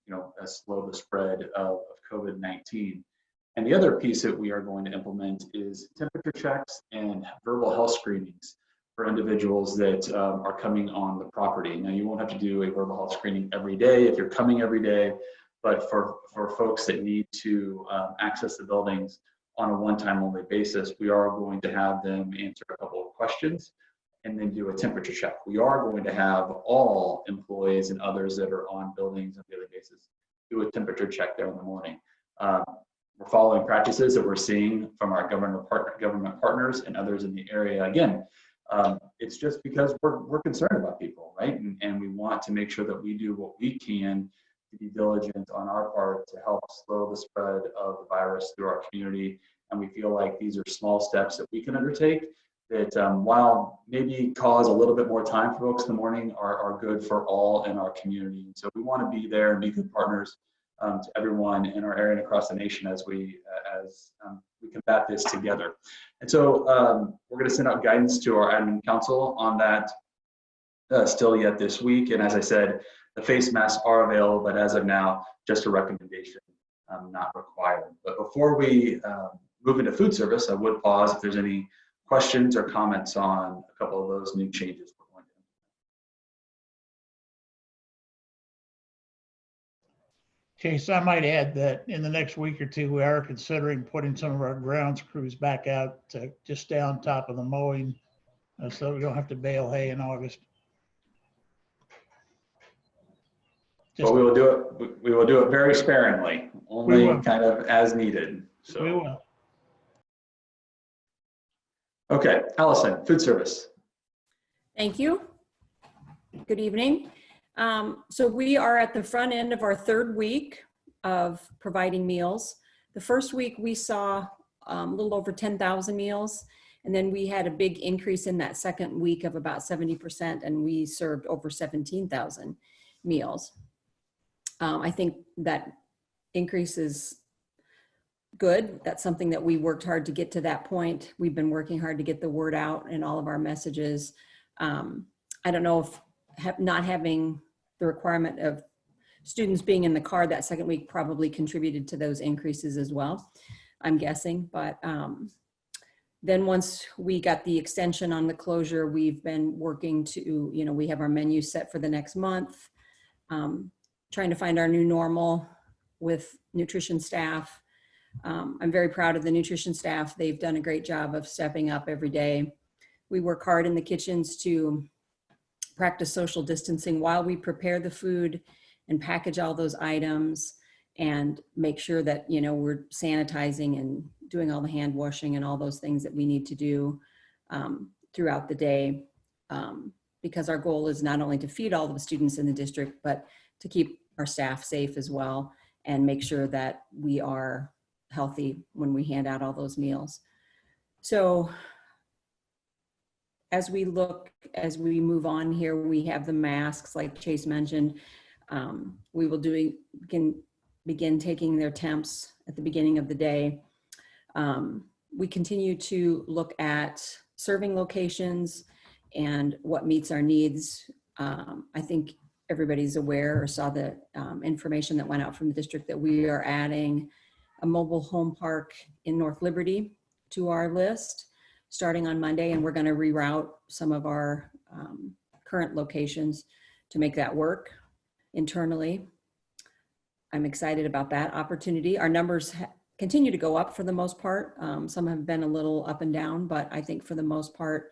you know, slow the spread of COVID-19. And the other piece that we are going to implement is temperature checks and verbal health screenings for individuals that are coming on the property. Now, you won't have to do a verbal health screening every day if you're coming every day, but for folks that need to access the buildings on a one-time only basis, we are going to have them answer a couple of questions and then do a temperature check. We are going to have all employees and others that are on buildings on a daily basis do a temperature check there in the morning. We're following practices that we're seeing from our government partners and others in the area. Again, it's just because we're concerned about people, right? And we want to make sure that we do what we can to be diligent on our part to help slow the spread of the virus through our community. And we feel like these are small steps that we can undertake that, while maybe cause a little bit more time for folks in the morning, are good for all in our community. And so we want to be there and be good partners to everyone in our area and across the nation as we combat this together. And so we're going to send out guidance to our admin council on that still yet this week. And as I said, the face masks are available, but as of now, just a recommendation, not required. But before we move into food service, I would pause if there's any questions or comments on a couple of those new changes we're going to do. Chase, I might add that in the next week or two, we are considering putting some of our grounds crews back out to just stay on top of the mowing, so we don't have to bale hay in August. But we will do it. We will do it very sparingly, only kind of as needed. So we will. Okay, Allison, food service. Thank you. Good evening. So we are at the front end of our third week of providing meals. The first week we saw a little over 10,000 meals, and then we had a big increase in that second week of about 70%, and we served over 17,000 meals. I think that increase is good. That's something that we worked hard to get to that point. We've been working hard to get the word out in all of our messages. I don't know if not having the requirement of students being in the car that second week probably contributed to those increases as well, I'm guessing. But then once we got the extension on the closure, we've been working to, you know, we have our menu set for the next month, trying to find our new normal with nutrition staff. I'm very proud of the nutrition staff. They've done a great job of stepping up every day. We work hard in the kitchens to practice social distancing while we prepare the food and package all those items and make sure that, you know, we're sanitizing and doing all the hand washing and all those things that we need to do throughout the day, because our goal is not only to feed all the students in the district, but to keep our staff safe as well and make sure that we are healthy when we hand out all those meals. So as we move on here, we have the masks like Chase mentioned. We will begin taking their temps at the beginning of the day. We continue to look at serving locations and what meets our needs. I think everybody's aware or saw the information that went out from the district that we are adding a mobile home park in North Liberty to our list starting on Monday, and we're going to reroute some of our current locations to make that work internally. I'm excited about that opportunity. Our numbers continue to go up for the most part. Some have been a little up and down, but I think for the most part,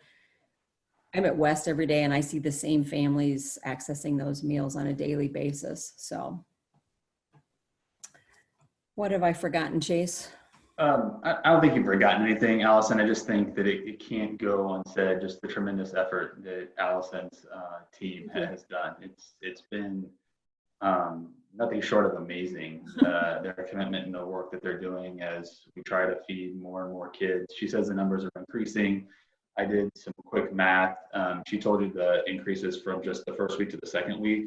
I'm at West every day and I see the same families accessing those meals on a daily basis. So what have I forgotten, Chase? I don't think you've forgotten anything, Allison. I just think that it can't go unsaid, just the tremendous effort that Allison's team has done. It's been nothing short of amazing, their commitment and the work that they're doing as we try to feed more and more kids. She says the numbers are increasing. I did some quick math. She told you the increases from just the first week to the second week.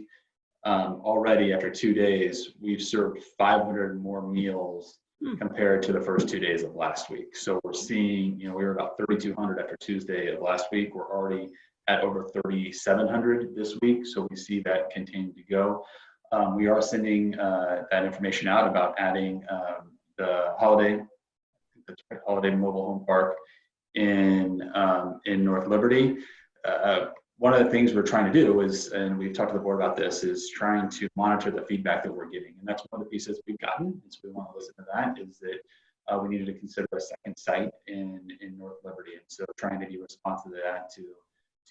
Already after 2 days, we've served 500 more meals compared to the first 2 days of last week. So we're seeing, we were about 3,200 after Tuesday of last week. We're already at over 3,700 this week. So we see that continue to go. We are sending that information out about adding the Holiday Mobile Home Park in North Liberty. One of the things we're trying to do is, and we've talked to the board about this, is trying to monitor the feedback that we're getting. And that's one of the pieces we've gotten, and so we want to listen to that, is that we needed to consider a second site in North Liberty. And so trying to be responsive to that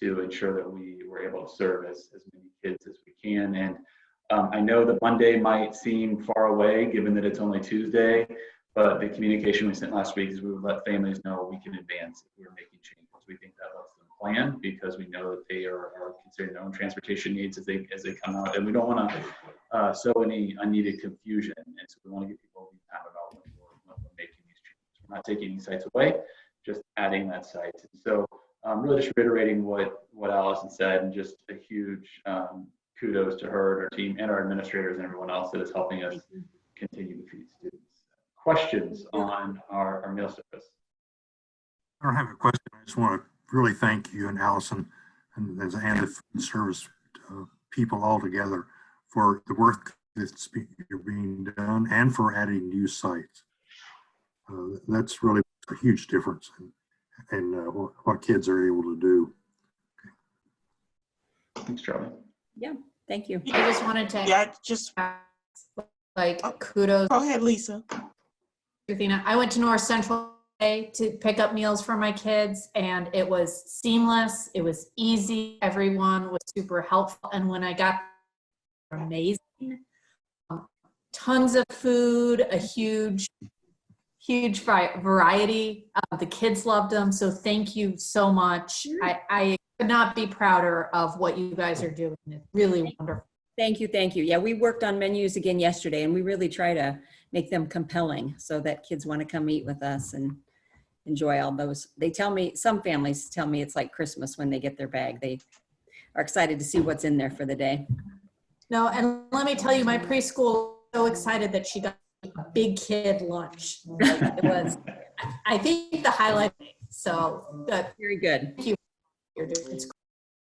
to ensure that we were able to serve as many kids as we can. And I know that Monday might seem far away given that it's only Tuesday, but the communication we sent last week is we would let families know a week in advance if we were making changes. We think that lets them plan because we know that they are considering their own transportation needs as they come out, and we don't want to sow any unneeded confusion. And so we want to give people time about when we're making these changes. We're not taking any sites away, just adding that site. And so really just reiterating what Allison said, and just a huge kudos to her and her team and our administrators and everyone else that is helping us continue to feed students. Questions on our meal service? I don't have a question. I just want to really thank you and Allison and the food service people all together for the work that's being done and for adding new sites. That's really a huge difference in what kids are able to do. Thanks, Charlie. Yeah, thank you. I just wanted to kudos. Go ahead, Lisa. Athena, I went to North Central to pick up meals for my kids, and it was seamless. It was easy. Everyone was super helpful. And when I got there, amazing, tons of food, a huge variety. The kids loved them. So thank you so much. I could not be prouder of what you guys are doing. It's really wonderful. Thank you. Yeah, we worked on menus again yesterday, and we really try to make them compelling so that kids want to come eat with us and enjoy all those. Some families tell me it's like Christmas when they get their bag. They are excited to see what's in there for the day. No, and let me tell you, my preschool was so excited that she got a big kid lunch. It was, I think, the highlight. So very good. Thank you. It's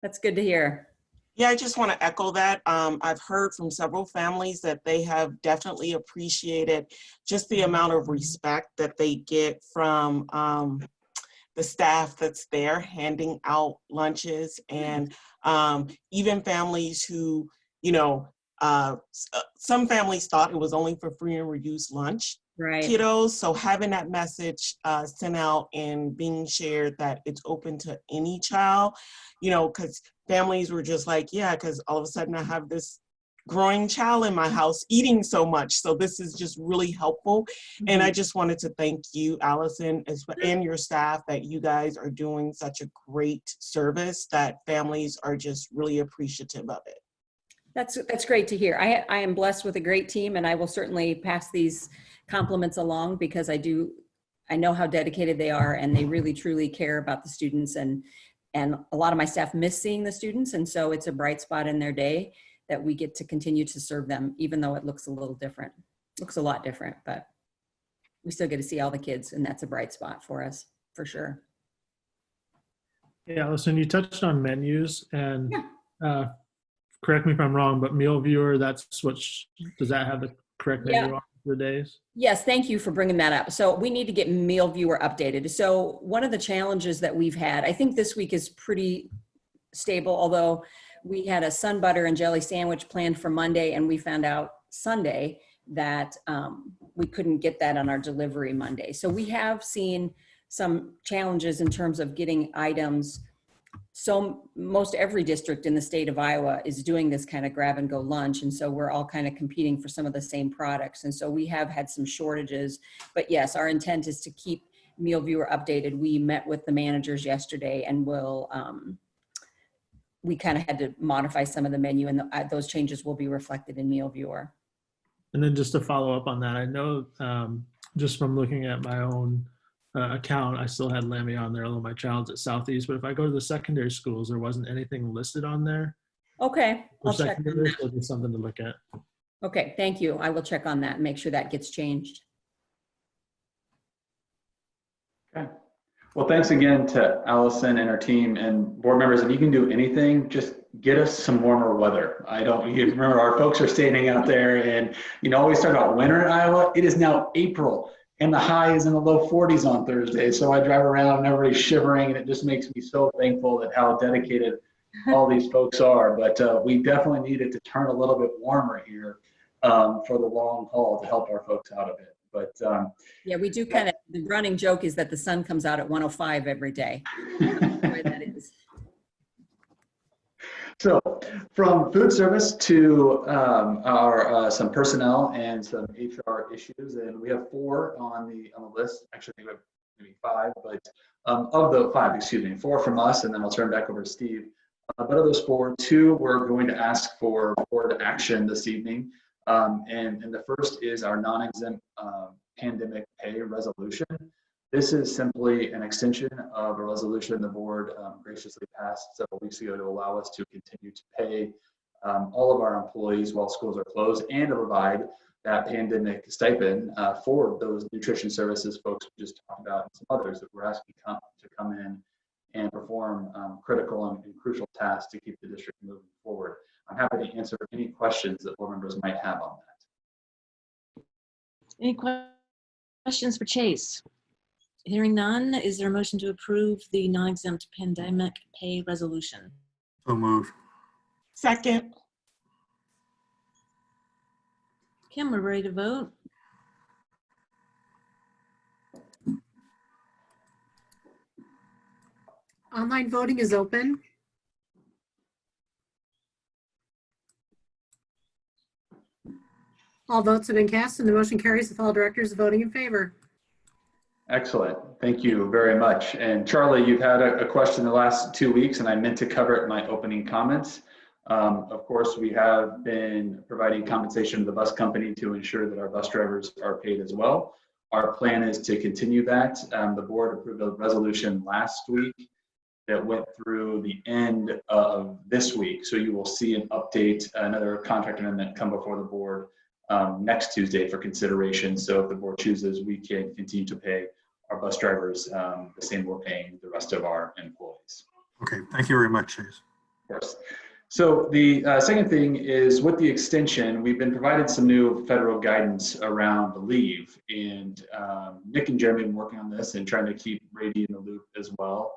That's good to hear. Yeah, I just want to echo that. I've heard from several families that they have definitely appreciated just the amount of respect that they get from the staff that's there handing out lunches, and even families who, some families thought it was only for free and reduced lunch kiddos. So having that message sent out and being shared that it's open to any child, because families were just like, yeah, because all of a sudden I have this growing child in my house eating so much. So this is just really helpful. Mm-hmm. And I just wanted to thank you, Allison, and your staff, that you guys are doing such a great service that families are just really appreciative of it. That's great to hear. I am blessed with a great team, and I will certainly pass these compliments along because I know how dedicated they are, and they really truly care about the students, and a lot of my staff miss seeing the students, and so it's a bright spot in their day that we get to continue to serve them, even though it looks a little different. Looks a lot different, but we still get to see all the kids, and that's a bright spot for us, for sure. Yeah, listen, you touched on menus, and correct me if I'm wrong, but MealViewer, does that have the correct menu on the days? Yes, thank you for bringing that up. So we need to get MealViewer updated. So one of the challenges that we've had, I think this week is pretty stable, although we had a sun butter and jelly sandwich planned for Monday, and we found out Sunday that we couldn't get that on our delivery Monday. So we have seen some challenges in terms of getting items so most every district in the state of Iowa is doing this kind of grab and go lunch. And so we're all kind of competing for some of the same products. And so we have had some shortages, but yes, our intent is to keep MealViewer updated. We met with the managers yesterday and we kind of had to modify some of the menu, and those changes will be reflected in MealViewer. And then just to follow up on that, I know just from looking at my own account, I still had Lammy on there, although my child's at Southeast. But if I go to the secondary schools, there wasn't anything listed on there. Okay, I'll check on that. So it's something to look at. Okay, thank you. I will check on that and make sure that gets changed. Okay. Well, thanks again to Allison and her team and board members. If you can do anything, just get us some warmer weather. You remember our folks are standing out there, and always talk about winter in Iowa. It is now April and the high is in the low 40s on Thursday. So I drive around and everybody's shivering, and it just makes me so thankful at how dedicated all these folks are. But we definitely needed to turn a little bit warmer here for the long haul to help our folks out a bit. But yeah, we do kind of, the running joke is that the sun comes out at 105 every day. That's the way that is. So from food service to our some personnel and some HR issues, and we have 4 on the list. Actually, we have maybe 5, but of the 5, excuse me, 4 from us, and then I'll turn back over to Steve. But of those 4, 2 we're going to ask for board action this evening. And the first is our non-exempt pandemic pay resolution. This is simply an extension of a resolution the board graciously passed several weeks ago to allow us to continue to pay all of our employees while schools are closed, and to provide that pandemic stipend for those nutrition services folks we just talked about, and some others that we're asking to come in and perform critical and crucial tasks to keep the district moving forward. I'm happy to answer any questions that board members might have on that. Any questions for Chase? Hearing none, is there a motion to approve the non-exempt pandemic pay resolution? So moved. Second. Kim, we're ready to vote. Online voting is open. All votes have been cast and the motion carries with all directors voting in favor. Excellent. Thank you very much. And Charlie, you've had a question the last 2 weeks, and I meant to cover it in my opening comments. Of course, we have been providing compensation to the bus company to ensure that our bus drivers are paid as well. Our plan is to continue that. The board approved a resolution last week that went through the end of this week. So you will see an update, another contract amendment come before the board next Tuesday for consideration. So if the board chooses, we can continue to pay our bus drivers the same we're paying the rest of our employees. Okay, thank you very much, Chase. Of course. So the second thing is, with the extension, we've been provided some new federal guidance around the leave, and Nick and Jeremy have been working on this and trying to keep Brady in the loop as well,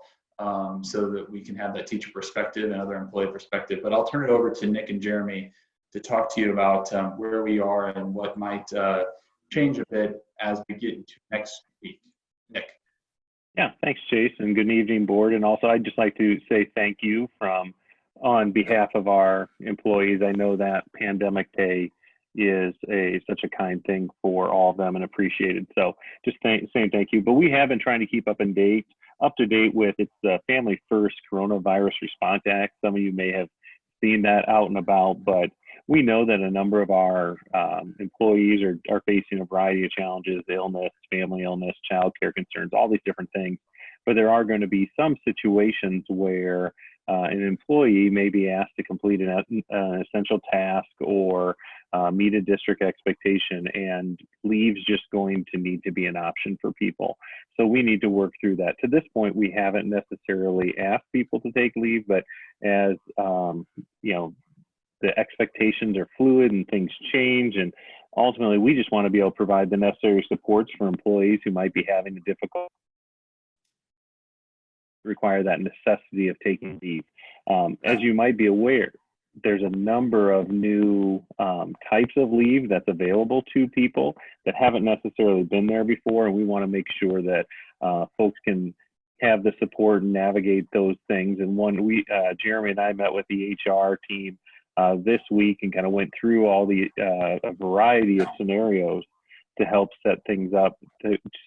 so that we can have that teacher perspective and other employee perspective. But I'll turn it over to Nick and Jeremy to talk to you about where we are and what might change a bit as we get into next week. Nick. Yeah, thanks, Chase, and good evening, board. And also, I'd just like to say thank you on behalf of our employees. I know that pandemic pay is such a kind thing for all of them and appreciated. So just saying thank you. But we have been trying to keep up to date with the Family First Coronavirus Response Act. Some of you may have seen that out and about, but we know that a number of our employees are facing a variety of challenges: illness, family illness, child care concerns, all these different things. But there are going to be some situations where an employee may be asked to complete an essential task or meet a district expectation, and leave's just going to need to be an option for people. So we need to work through that. To this point, we haven't necessarily asked people to take leave, but as you know, the expectations are fluid and things change, and ultimately we just want to be able to provide the necessary supports for employees who might be having a difficult require that necessity of taking leave. As you might be aware, there's a number of new types of leave that's available to people that haven't necessarily been there before, and we want to make sure that folks can have the support and navigate those things. And Jeremy and I met with the HR team this week and kind of went through all the a variety of scenarios to help set things up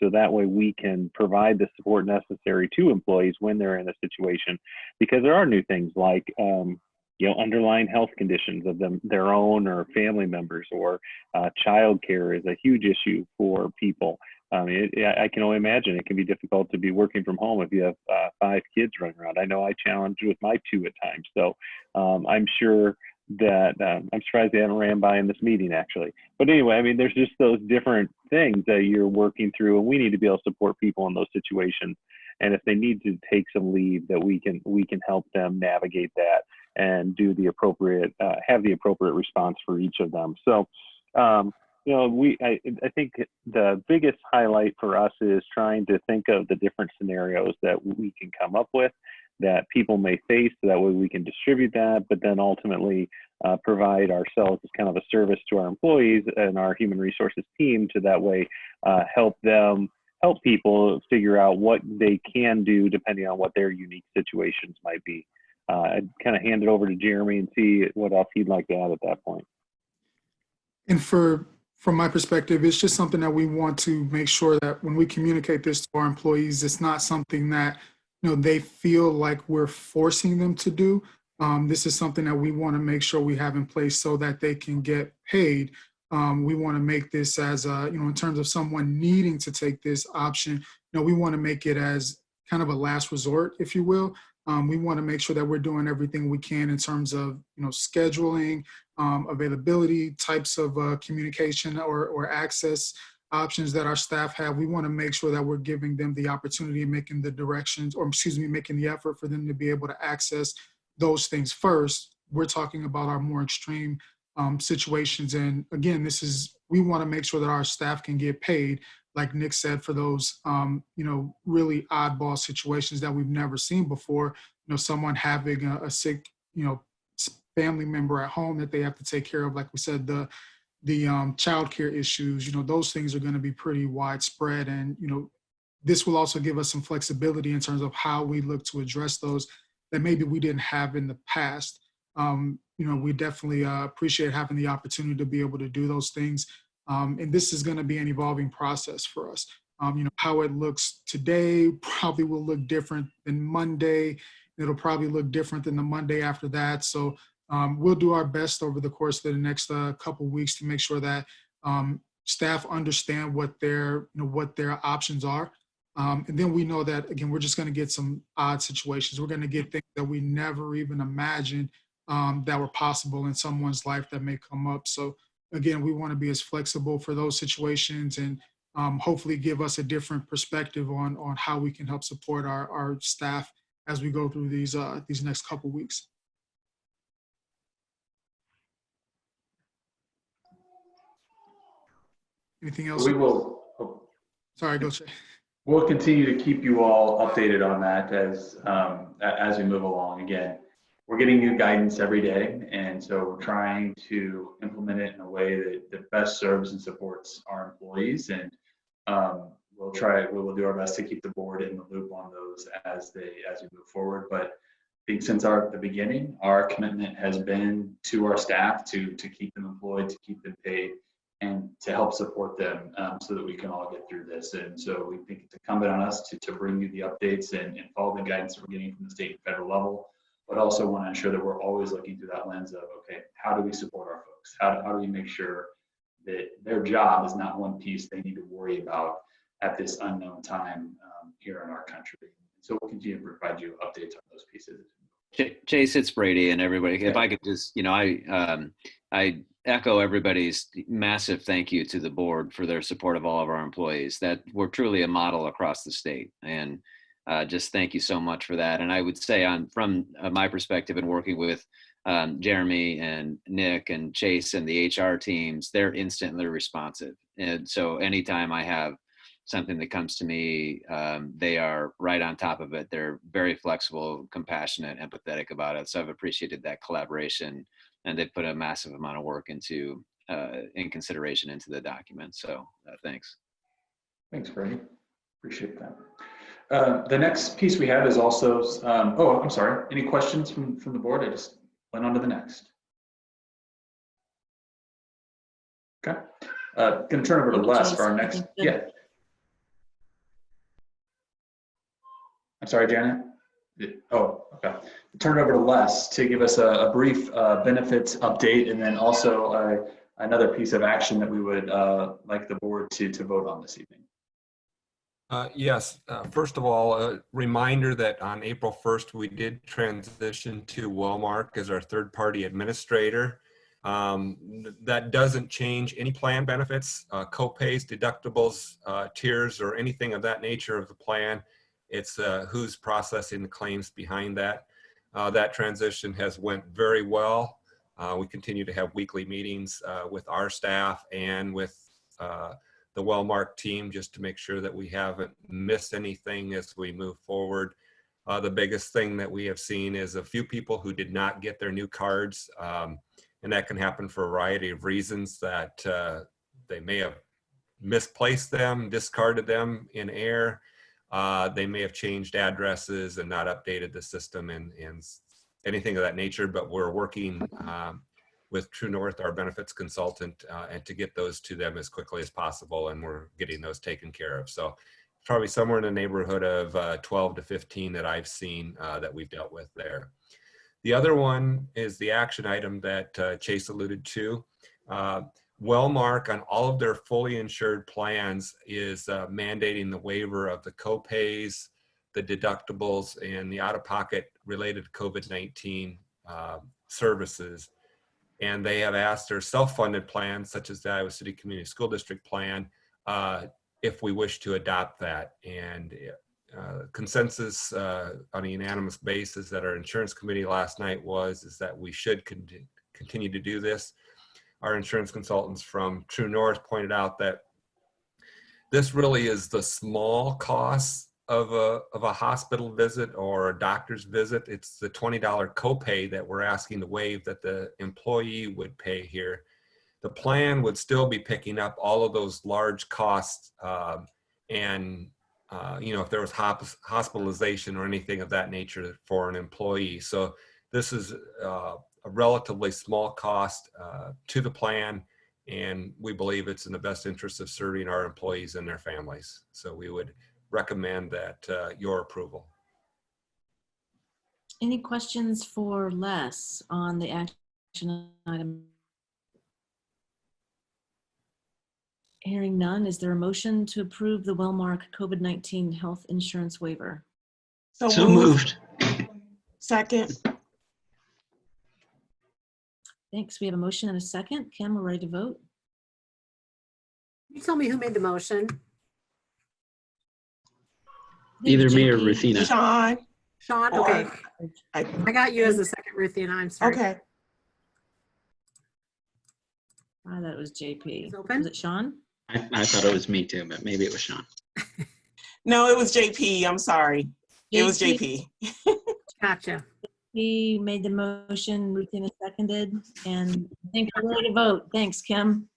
so that way we can provide the support necessary to employees when they're in a situation, because there are new things like underlying health conditions of their own or family members, or child care is a huge issue for people. I can only imagine it can be difficult to be working from home if you have 5 kids running around. I know I challenge with my 2 at times. So I'm sure that I'm surprised they haven't ran by in this meeting actually. But anyway, I mean, there's just those different things that you're working through, and we need to be able to support people in those situations. And if they need to take some leave, that we can help them navigate that and do the appropriate, have the appropriate response for each of them. So, I think the biggest highlight for us is trying to think of the different scenarios that we can come up with that people may face, so that way we can distribute that, but then ultimately provide ourselves as kind of a service to our employees and our human resources team to that way help people figure out what they can do depending on what their unique situations might be. I'd kind of hand it over to Jeremy and see what else he'd like to add at that point. And from my perspective, it's just something that we want to make sure that when we communicate this to our employees, it's not something that they feel like we're forcing them to do. This is something that we want to make sure we have in place so that they can get paid. We want to make this as in terms of someone needing to take this option, we want to make it as kind of a last resort, if you will. We want to make sure that we're doing everything we can in terms of scheduling, availability, types of communication or access options that our staff have. We want to make sure that we're giving them the opportunity and making the effort for them to be able to access those things first. We're talking about our more extreme situations. And again, we want to make sure that our staff can get paid, like Nick said, for those, really oddball situations that we've never seen before. Someone having a sick, family member at home that they have to take care of. Like we said, the childcare issues, those things are going to be pretty widespread. And, this will also give us some flexibility in terms of how we look to address those that maybe we didn't have in the past. We definitely appreciate having the opportunity to be able to do those things. And this is going to be an evolving process for us. How it looks today probably will look different than Monday. It'll probably look different than the Monday after that. So we'll do our best over the course of the next couple of weeks to make sure that staff understand what their options are. And then we know that, again, we're just going to get some odd situations. We're going to get things that we never even imagined that were possible in someone's life that may come up. So again, we want to be as flexible for those situations and hopefully give us a different perspective on how we can help support our staff as we go through these next couple of weeks. Anything else? We will. Sorry, go Shay. We'll continue to keep you all updated on that as we move along. Again, we're getting new guidance every day, and so we're trying to implement it in a way that best serves and supports our employees. And we will do our best to keep the board in the loop on those as we move forward. But I think since the beginning, our commitment has been to our staff to keep them employed, to keep them paid, and to help support them so that we can all get through this. And so we think it's incumbent on us to bring you the updates and follow the guidance that we're getting from the state and federal level, but also want to ensure that we're always looking through that lens of, okay, how do we support our folks? How do we make sure that their job is not one piece they need to worry about at this unknown time here in our country? So we'll continue to provide you updates on those pieces. Chase, it's Brady and everybody. If I could just, I echo everybody's massive thank you to the board for their support of all of our employees. That we're truly a model across the state, and just thank you so much for that. And I would say, from my perspective and working with Jeremy and Nick and Chase and the HR teams, they're instantly responsive. And so anytime I have something that comes to me, they are right on top of it. They're very flexible, compassionate, empathetic about it. So I've appreciated that collaboration, and they've put a massive amount of work into in consideration into the document. So thanks. Thanks, Brady. Appreciate that. The next piece we have is also, oh, I'm sorry. Any questions from the board? I just went on to the next. Okay. Going to turn over to Les for our next. Yeah. I'm sorry, Janet. Oh, okay. Turn it over to Les to give us a brief benefits update, and then also another piece of action that we would like the board to vote on this evening. Yes. First of all, a reminder that on April 1st, we did transition to Wellmark as our third-party administrator. That doesn't change any plan benefits, co-pays, deductibles, tiers, or anything of that nature of the plan. It's who's processing the claims behind that. That transition has went very well. We continue to have weekly meetings with our staff and with the Wellmark team just to make sure that we haven't missed anything as we move forward. The biggest thing that we have seen is a few people who did not get their new cards, and that can happen for a variety of reasons, that they may have misplaced them, discarded them in air. They may have changed addresses and not updated the system and anything of that nature, but we're working with True North, our benefits consultant, and to get those to them as quickly as possible, and we're getting those taken care of. So probably somewhere in the neighborhood of 12 to 15 that I've seen that we've dealt with there. The other one is the action item that Chase alluded to. Wellmark, on all of their fully insured plans, is mandating the waiver of the co-pays, the deductibles, and the out-of-pocket related to COVID-19 services. And they have asked their self-funded plans, such as the Iowa City Community School District plan, if we wish to adopt that. And consensus on a unanimous basis at our insurance committee last night is that we should continue to do this. Our insurance consultants from True North pointed out that this really is the small costs of a hospital visit or a doctor's visit. It's the $20 copay that we're asking to waive that the employee would pay here. The plan would still be picking up all of those large costs and if there was hospitalization or anything of that nature for an employee. So this is a relatively small cost to the plan, and we believe it's in the best interest of serving our employees and their families. So we would recommend that your approval. Any questions for Les on the action item? Hearing none, is there a motion to approve the Wellmark COVID-19 health insurance waiver? So moved. Second. Thanks. We have a motion and a second. Kim, we're ready to vote. You tell me who made the motion. Either me or Ruthina. Sean. Sean, okay. I got you as the second, Ruthina. I'm sorry. Okay. I thought it was JP. Open? Was it Sean? I thought it was me too, but maybe it was Sean. No, it was JP. I'm sorry. It was JP. Gotcha. He made the motion, Ruthina seconded, and I think we're ready to vote. Thanks, Kim.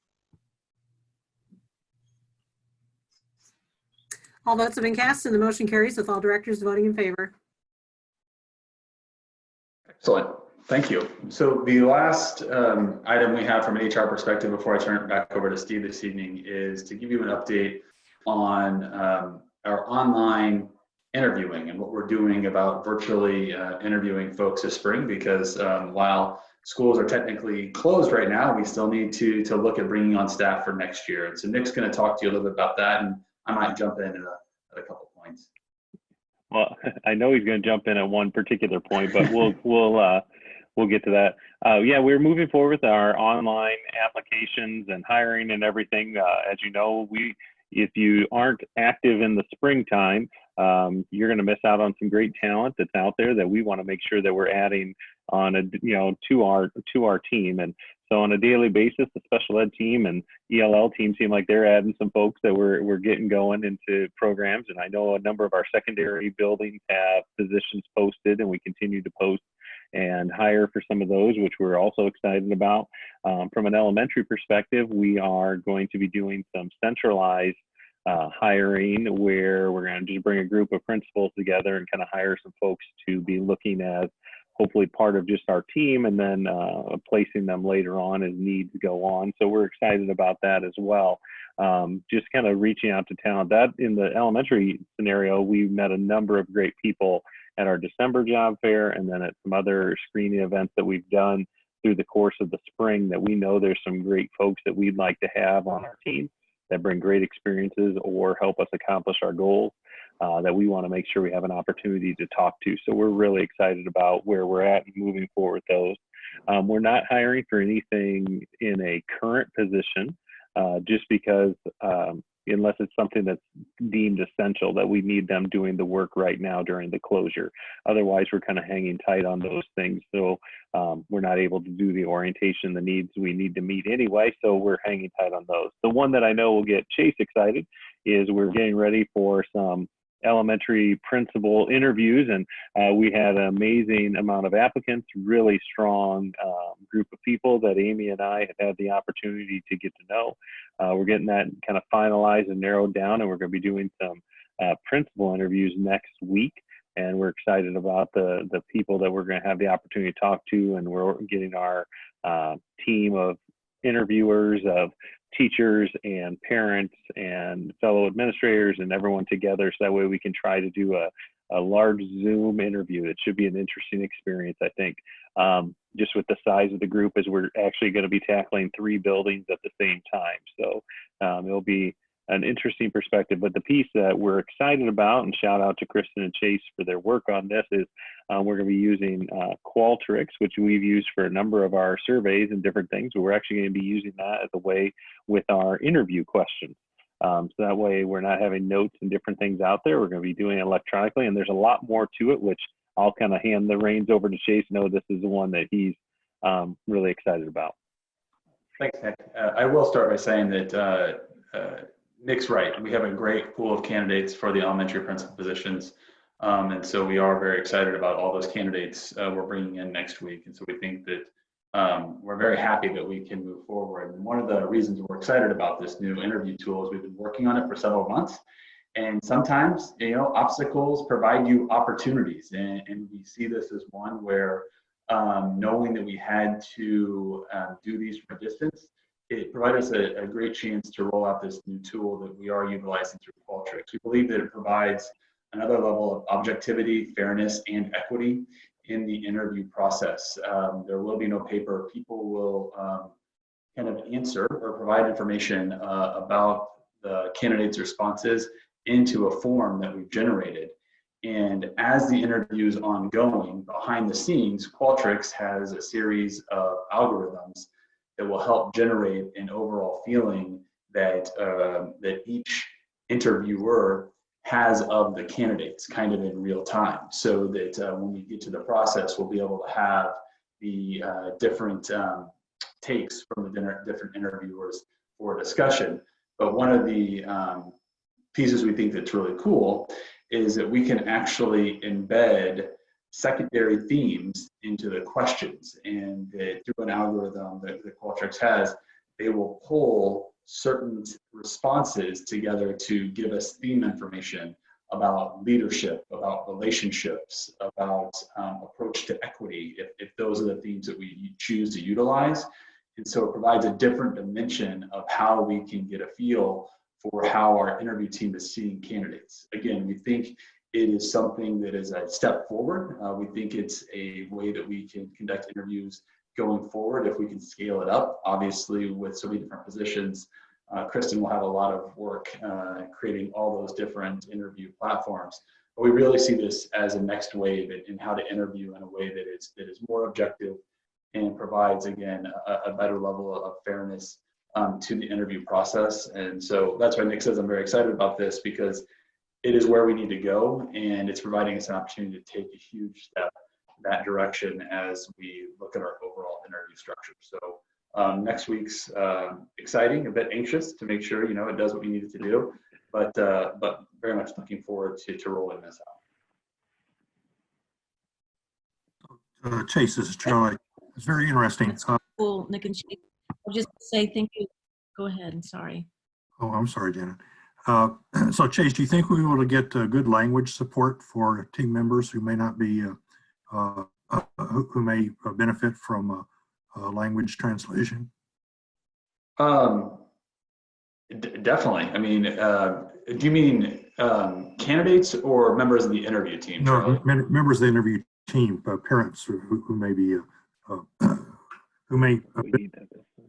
All votes have been cast and the motion carries with all directors voting in favor. Excellent. Thank you. So the last item we have from an HR perspective before I turn it back over to Steve this evening is to give you an update on our online interviewing and what we're doing about virtually interviewing folks this spring, because while schools are technically closed right now, we still need to look at bringing on staff for next year. And so Nick's going to talk to you a little bit about that, and I might jump in at a couple points. Well, I know he's going to jump in at one particular point, but we'll get to that. Yeah, we're moving forward with our online applications and hiring and everything. As you know, if you aren't active in the springtime, you're going to miss out on some great talent that's out there that we want to make sure that we're adding on to our team. And so on a daily basis, the special ed team and ELL team seem like they're adding some folks that we're getting going into programs. And I know a number of our secondary buildings have positions posted, and we continue to post and hire for some of those, which we're also excited about. From an elementary perspective, we are going to be doing some centralized hiring, where we're going to just bring a group of principals together and kind of hire some folks to be looking at hopefully part of just our team, and then placing them later on as needs go on. So we're excited about that as well. Just kind of reaching out to talent. That in the elementary scenario, we met a number of great people at our December job fair, and then at some other screening events that we've done through the course of the spring, that we know there's some great folks that we'd like to have on our team that bring great experiences or help us accomplish our goals, that we want to make sure we have an opportunity to talk to. So we're really excited about where we're at and moving forward with those. We're not hiring for anything in a current position, just because unless it's something that's deemed essential, that we need them doing the work right now during the closure. Otherwise, we're kind of hanging tight on those things. So we're not able to do the orientation, the needs we need to meet anyway. So we're hanging tight on those. The one that I know will get Chase excited is we're getting ready for some elementary principal interviews, and we had an amazing amount of applicants, really strong group of people that Amy and I had the opportunity to get to know. We're getting that kind of finalized and narrowed down, and we're going to be doing some principal interviews next week, and we're excited about the people that we're going to have the opportunity to talk to, and we're getting our team of interviewers, of teachers and parents and fellow administrators and everyone together, so that way we can try to do a large Zoom interview. It should be an interesting experience, I think, just with the size of the group, as we're actually going to be tackling 3 buildings at the same time. So it'll be an interesting perspective. But the piece that we're excited about, and shout out to Kristen and Chase for their work on this, is we're going to be using Qualtrics, which we've used for a number of our surveys and different things, but we're actually going to be using that as a way with our interview questions. So that way we're not having notes and different things out there. We're going to be doing it electronically, and there's a lot more to it, which I'll kind of hand the reins over to Chase. Know this is the one that he's really excited about. Thanks, Nick. I will start by saying that Nick's right. We have a great pool of candidates for the elementary principal positions. And so we are very excited about all those candidates we're bringing in next week. And so we think that we're very happy that we can move forward. And one of the reasons we're excited about this new interview tool is we've been working on it for several months. And sometimes, obstacles provide you opportunities. And we see this as one where knowing that we had to do these from a distance, it provided us a great chance to roll out this new tool that we are utilizing through Qualtrics. We believe that it provides another level of objectivity, fairness, and equity in the interview process. There will be no paper. People will kind of answer or provide information about the candidate's responses into a form that we've generated. And as the interview is ongoing, behind the scenes, Qualtrics has a series of algorithms that will help generate an overall feeling that that each interviewer has of the candidates kind of in real time, so that when we get to the process, we'll be able to have the different takes from the different interviewers for discussion. But one of the pieces we think that's really cool is that we can actually embed secondary themes into the questions, and that through an algorithm that Qualtrics has, they will pull certain responses together to give us theme information about leadership, about relationships, about approach to equity, if those are the themes that we choose to utilize. And so it provides a different dimension of how we can get a feel for how our interview team is seeing candidates. Again, we think it is something that is a step forward. We think it's a way that we can conduct interviews going forward if we can scale it up. Obviously, with so many different positions, Kristen will have a lot of work creating all those different interview platforms. But we really see this as a next wave in how to interview in a way that is more objective and provides, again, a better level of fairness to the interview process. And so that's why Nick says I'm very excited about this, because it is where we need to go, and it's providing us an opportunity to take a huge step in that direction as we look at our overall interview structure. So next week's exciting, a bit anxious to make sure it does what we need it to do, but very much looking forward to rolling this out. Chase, this is Charlie. It's very interesting. Cool, Nick and Chase. I'll just say thank you. Go ahead. I'm sorry. Oh, I'm sorry, Janet. So Chase, do you think we'll be able to get good language support for team members who may not be, who may benefit from language translation? Definitely. I mean, do you mean candidates or members of the interview team? No, members of the interview team, parents who may be, who may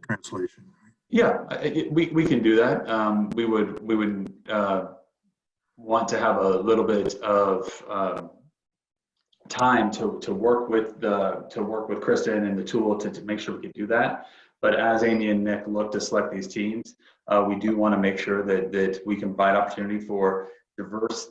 translation. Yeah, we can do that. We would want to have a little bit of time to work with Kristen and the tool to make sure we can do that. But as Amy and Nick look to select these teams, we do want to make sure that we can provide opportunity for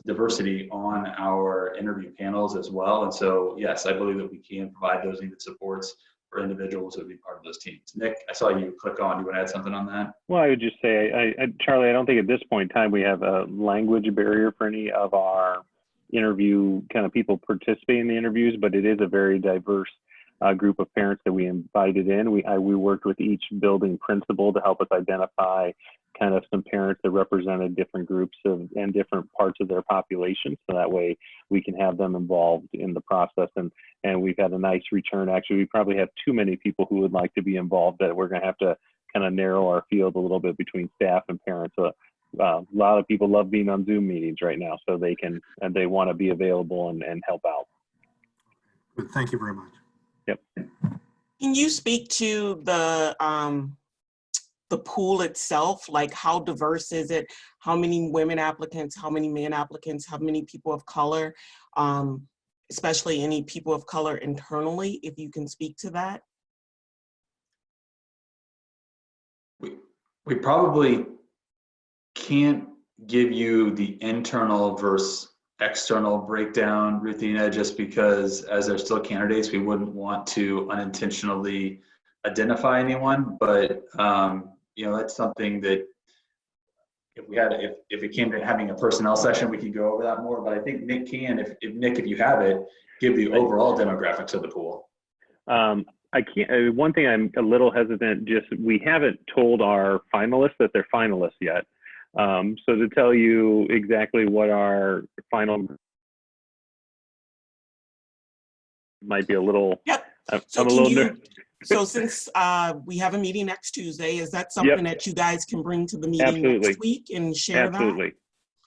diversity on our interview panels as well. And so, yes, I believe that we can provide those needed supports for individuals who would be part of those teams. Nick, I saw you click on. You want to add something on that? Well, I would just say, Charlie, I don't think at this point in time we have a language barrier for any of our interview kind of people participating in the interviews, but it is a very diverse group of parents that we invited in. We worked with each building principal to help us identify kind of some parents that represented different groups and different parts of their population. So that way we can have them involved in the process. And we've had a nice return. Actually, we probably have too many people who would like to be involved that we're going to have to kind of narrow our field a little bit between staff and parents. A lot of people love being on Zoom meetings right now, so they want to be available and help out. Good. Thank you very much. Yep. Can you speak to the pool itself? Like, how diverse is it? How many women applicants? How many men applicants? How many people of color? Especially any people of color internally, if you can speak to that. We probably can't give you the internal versus external breakdown, Ruthina, just because as they're still candidates, we wouldn't want to unintentionally identify anyone. But you know, that's something that if it came to having a personnel session, we could go over that more. But I think Nick can, if Nick, if you have it, give the overall demographics of the pool. I can't. One thing I'm a little hesitant. Just we haven't told our finalists that they're finalists yet. So to tell you exactly what our final might be a little. Yep. I'm a little nervous. So since we have a meeting next Tuesday, is that something that you guys can bring to the meeting Absolutely. next week and share Absolutely.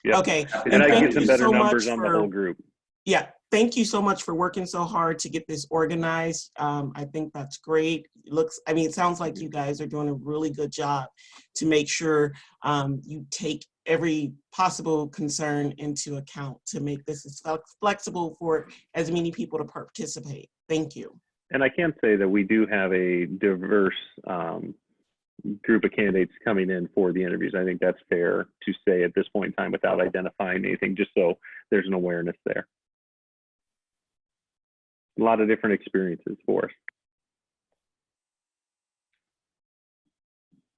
that? Yep. Okay. And I thank get some you better so numbers much on the whole group. Yeah. Thank you so much for working so hard to get this organized. I think that's great. It sounds like you guys are doing a really good job to make sure you take every possible concern into account to make this as flexible for as many people to participate. Thank you. And I can say that we do have a diverse group of candidates coming in for the interviews. I think that's fair to say at this point in time without identifying anything, just so there's an awareness there. A lot of different experiences for us.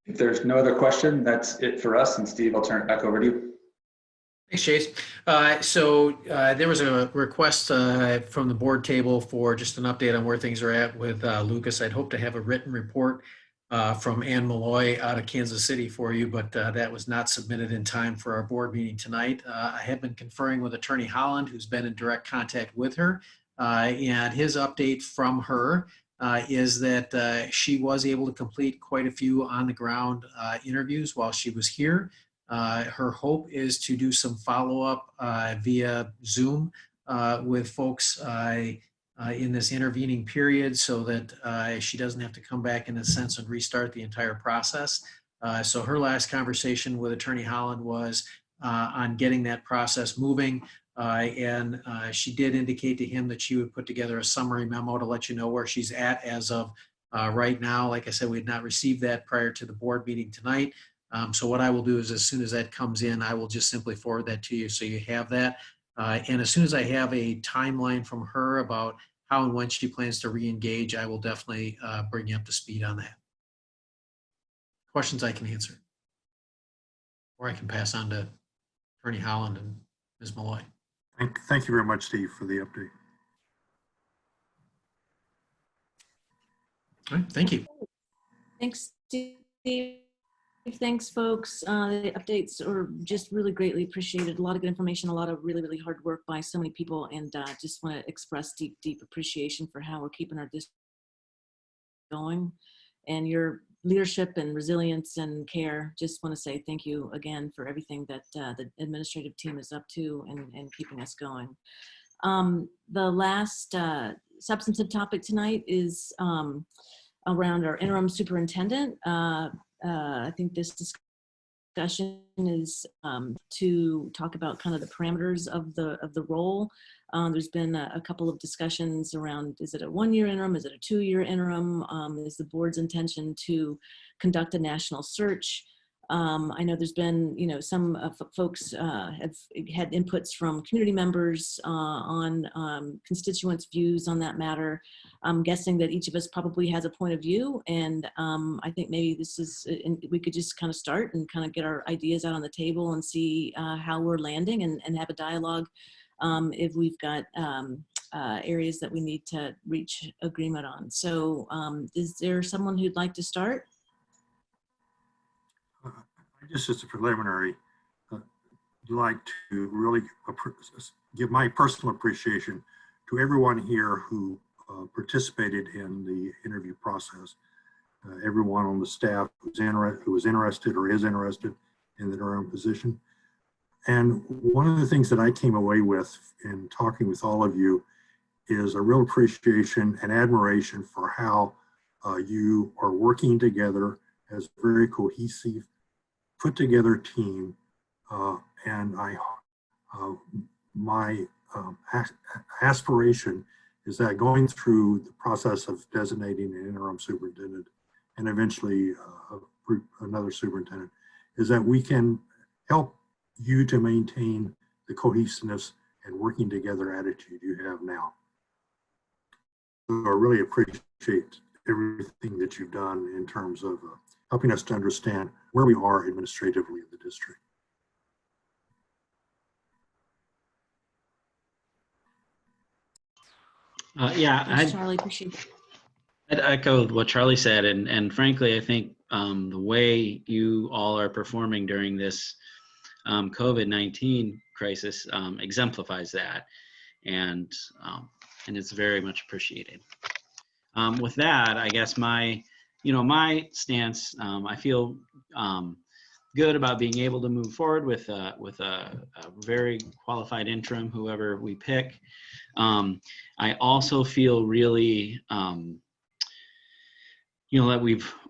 If there's no other question, that's it for us. And Steve, I'll turn it back over to you. Thanks, Chase. So there was a request from the board table for just an update on where things are at with Lucas. I'd hope to have a written report from Ann Malloy out of Kansas City for you, but that was not submitted in time for our board meeting tonight. I have been conferring with Attorney Holland, who's been in direct contact with her, and his update from her is that she was able to complete quite a few on-the-ground interviews while she was here. Her hope is to do some follow-up via Zoom with folks in this intervening period so that she doesn't have to come back in a sense and restart the entire process. So her last conversation with Attorney Holland was on getting that process moving. And she did indicate to him that she would put together a summary memo to let you know where she's at as of right now. Like I said, we had not received that prior to the board meeting tonight. So what I will do is as soon as that comes in, I will just simply forward that to you so you have that. And as soon as I have a timeline from her about how and when she plans to re-engage, I will definitely bring you up to speed on that. Questions I can answer. Or I can pass on to Attorney Holland and Ms. Malloy. Thank you very much, Steve, for the update. All right, thank you. Thanks, Steve. Thanks, folks. The updates are just really greatly appreciated. A lot of good information, a lot of really, really hard work by so many people, and just want to express deep, deep appreciation for how we're keeping our district going, and your leadership and resilience and care. Just want to say thank you again for everything that the administrative team is up to and keeping us going. The last substantive topic tonight is around our interim superintendent. I think this discussion is to talk about kind of the parameters of the role. There's been a couple of discussions around, is it a 1-year interim? Is it a 2-year interim? Is the board's intention to conduct a national search? I know there's been, some folks have had inputs from community members on constituents' views on that matter. I'm guessing that each of us probably has a point of view, and I think maybe this is, we could just kind of start and kind of get our ideas out on the table and see how we're landing and have a dialogue if we've got areas that we need to reach agreement on. So is there someone who'd like to start? Just as a preliminary, I'd like to really give my personal appreciation to everyone here who participated in the interview process. Everyone on the staff who was interested or is interested in the interim position. And one of the things that I came away with in talking with all of you is a real appreciation and admiration for how you are working together as a very cohesive, put together team, and my aspiration is that going through the process of designating an interim superintendent and eventually another superintendent is that we can help you to maintain the cohesiveness and working together attitude you have now. So I really appreciate everything that you've done in terms of helping us to understand where we are administratively in the district. Charlie, appreciate it. I'd echo what Charlie said, and frankly, I think the way you all are performing during this COVID-19 crisis exemplifies that, and it's very much appreciated. With that, I guess my stance, I feel good about being able to move forward with a very qualified interim, whoever we pick. I also feel really, that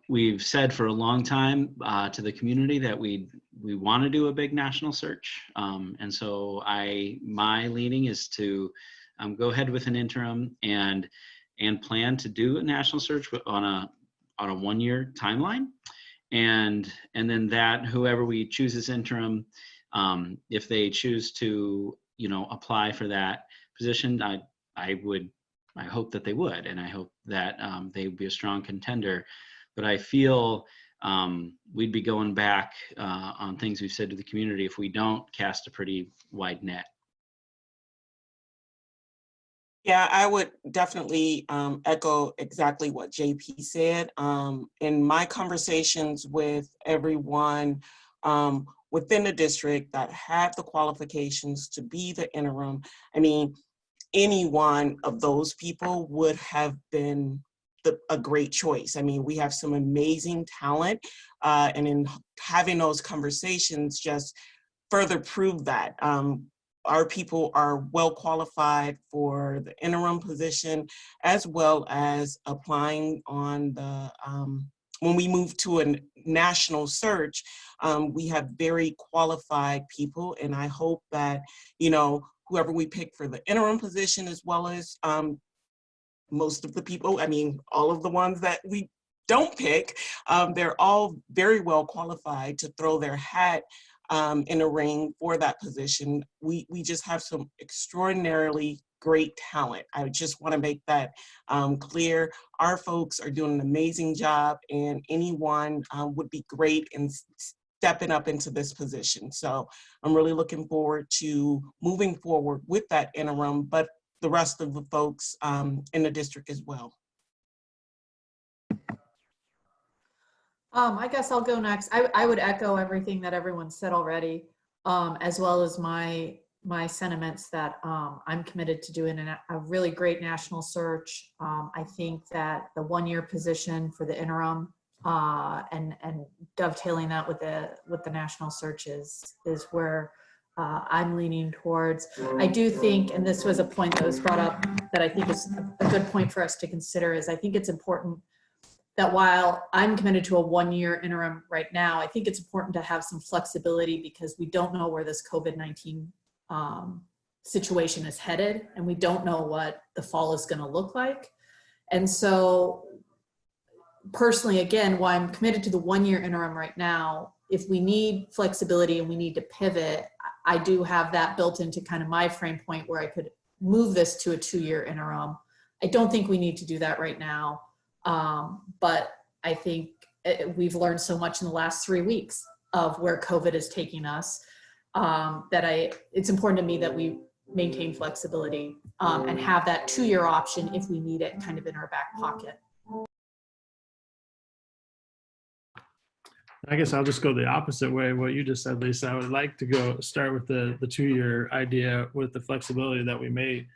we've said for a long time to the community that we want to do a big national search, and so my leaning is to go ahead with an interim and plan to do a national search on a 1-year timeline, and then that whoever we choose as interim, if they choose to apply for that position, I hope that they would, and I hope that they would be a strong contender. But I feel we'd be going back on things we've said to the community if we don't cast a pretty wide net. Yeah, I would definitely echo exactly what JP said. In my conversations with everyone within the district that had the qualifications to be the interim, I mean, any one of those people would have been a great choice. I mean, we have some amazing talent, and in having those conversations just further prove that. Our people are well qualified for the interim position, as well as applying on the, when we move to a national search, we have very qualified people. And I hope that, whoever we pick for the interim position, as well as most of the people, I mean, all of the ones that we don't pick, they're all very well qualified to throw their hat in a ring for that position. We just have some extraordinarily great talent. I just want to make that clear. Our folks are doing an amazing job, and anyone would be great in stepping up into this position. So I'm really looking forward to moving forward with that interim, but the rest of the folks in the district as well. I guess I'll go next. I would echo everything that everyone said already, as well as my sentiments that I'm committed to doing a really great national search. I think that the 1-year position for the interim and dovetailing that with the national search is where I'm leaning towards. I do think, and this was a point that was brought up that I think is a good point for us to consider, is I think it's important that while I'm committed to a 1-year interim right now, I think it's important to have some flexibility because we don't know where this COVID-19 situation is headed, and we don't know what the fall is going to look like. And so personally, again, why I'm committed to the 1-year interim right now, if we need flexibility and we need to pivot, I do have that built into kind of my frame point where I could move this to a 2-year interim. I don't think we need to do that right now. But I think we've learned so much in the last 3 weeks of where COVID is taking us that it's important to me that we maintain flexibility and have that 2-year option if we need it kind of in our back pocket. I guess I'll just go the opposite way of what you just said, Lisa. I would like to start with the 2-year idea with the flexibility that we may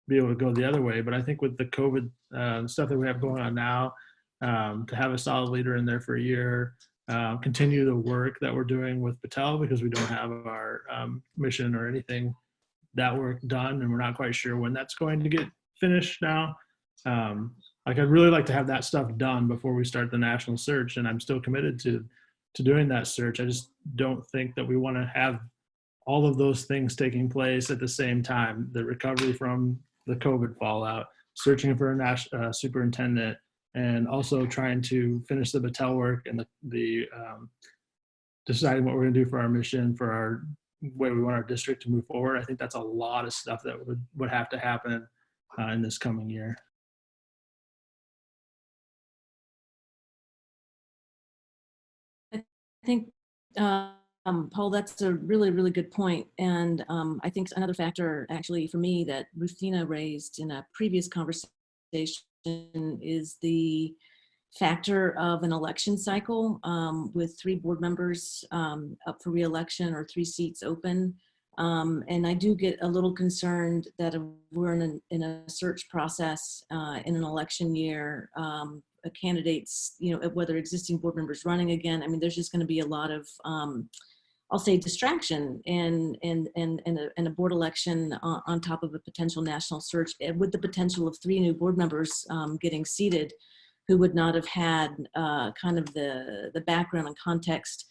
be able to go the other way. But I think with the COVID stuff that we have going on now, to have a solid leader in there for a year, continue the work that we're doing with Battelle because we don't have our mission or anything that work done, and we're not quite sure when that's going to get finished now. I'd really like to have that stuff done before we start the national search, and I'm still committed to doing that search. I just don't think that we want to have all of those things taking place at the same time. The recovery from the COVID fallout, searching for a superintendent, and also trying to finish the Battelle work and the deciding what we're going to do for our mission, for our way we want our district to move forward. I think that's a lot of stuff that would have to happen in this coming year. I think, Paul, that's a really, really good point. And I think another factor actually for me that Ruthina raised in a previous conversation is the factor of an election cycle with 3 board members up for re-election or 3 seats open. And I do get a little concerned that if we're in a search process in an election year, candidates, whether existing board members running again, I mean, there's just going to be a lot of, I'll say, distraction and a board election on top of a potential national search with the potential of 3 new board members getting seated who would not have had kind of the background and context.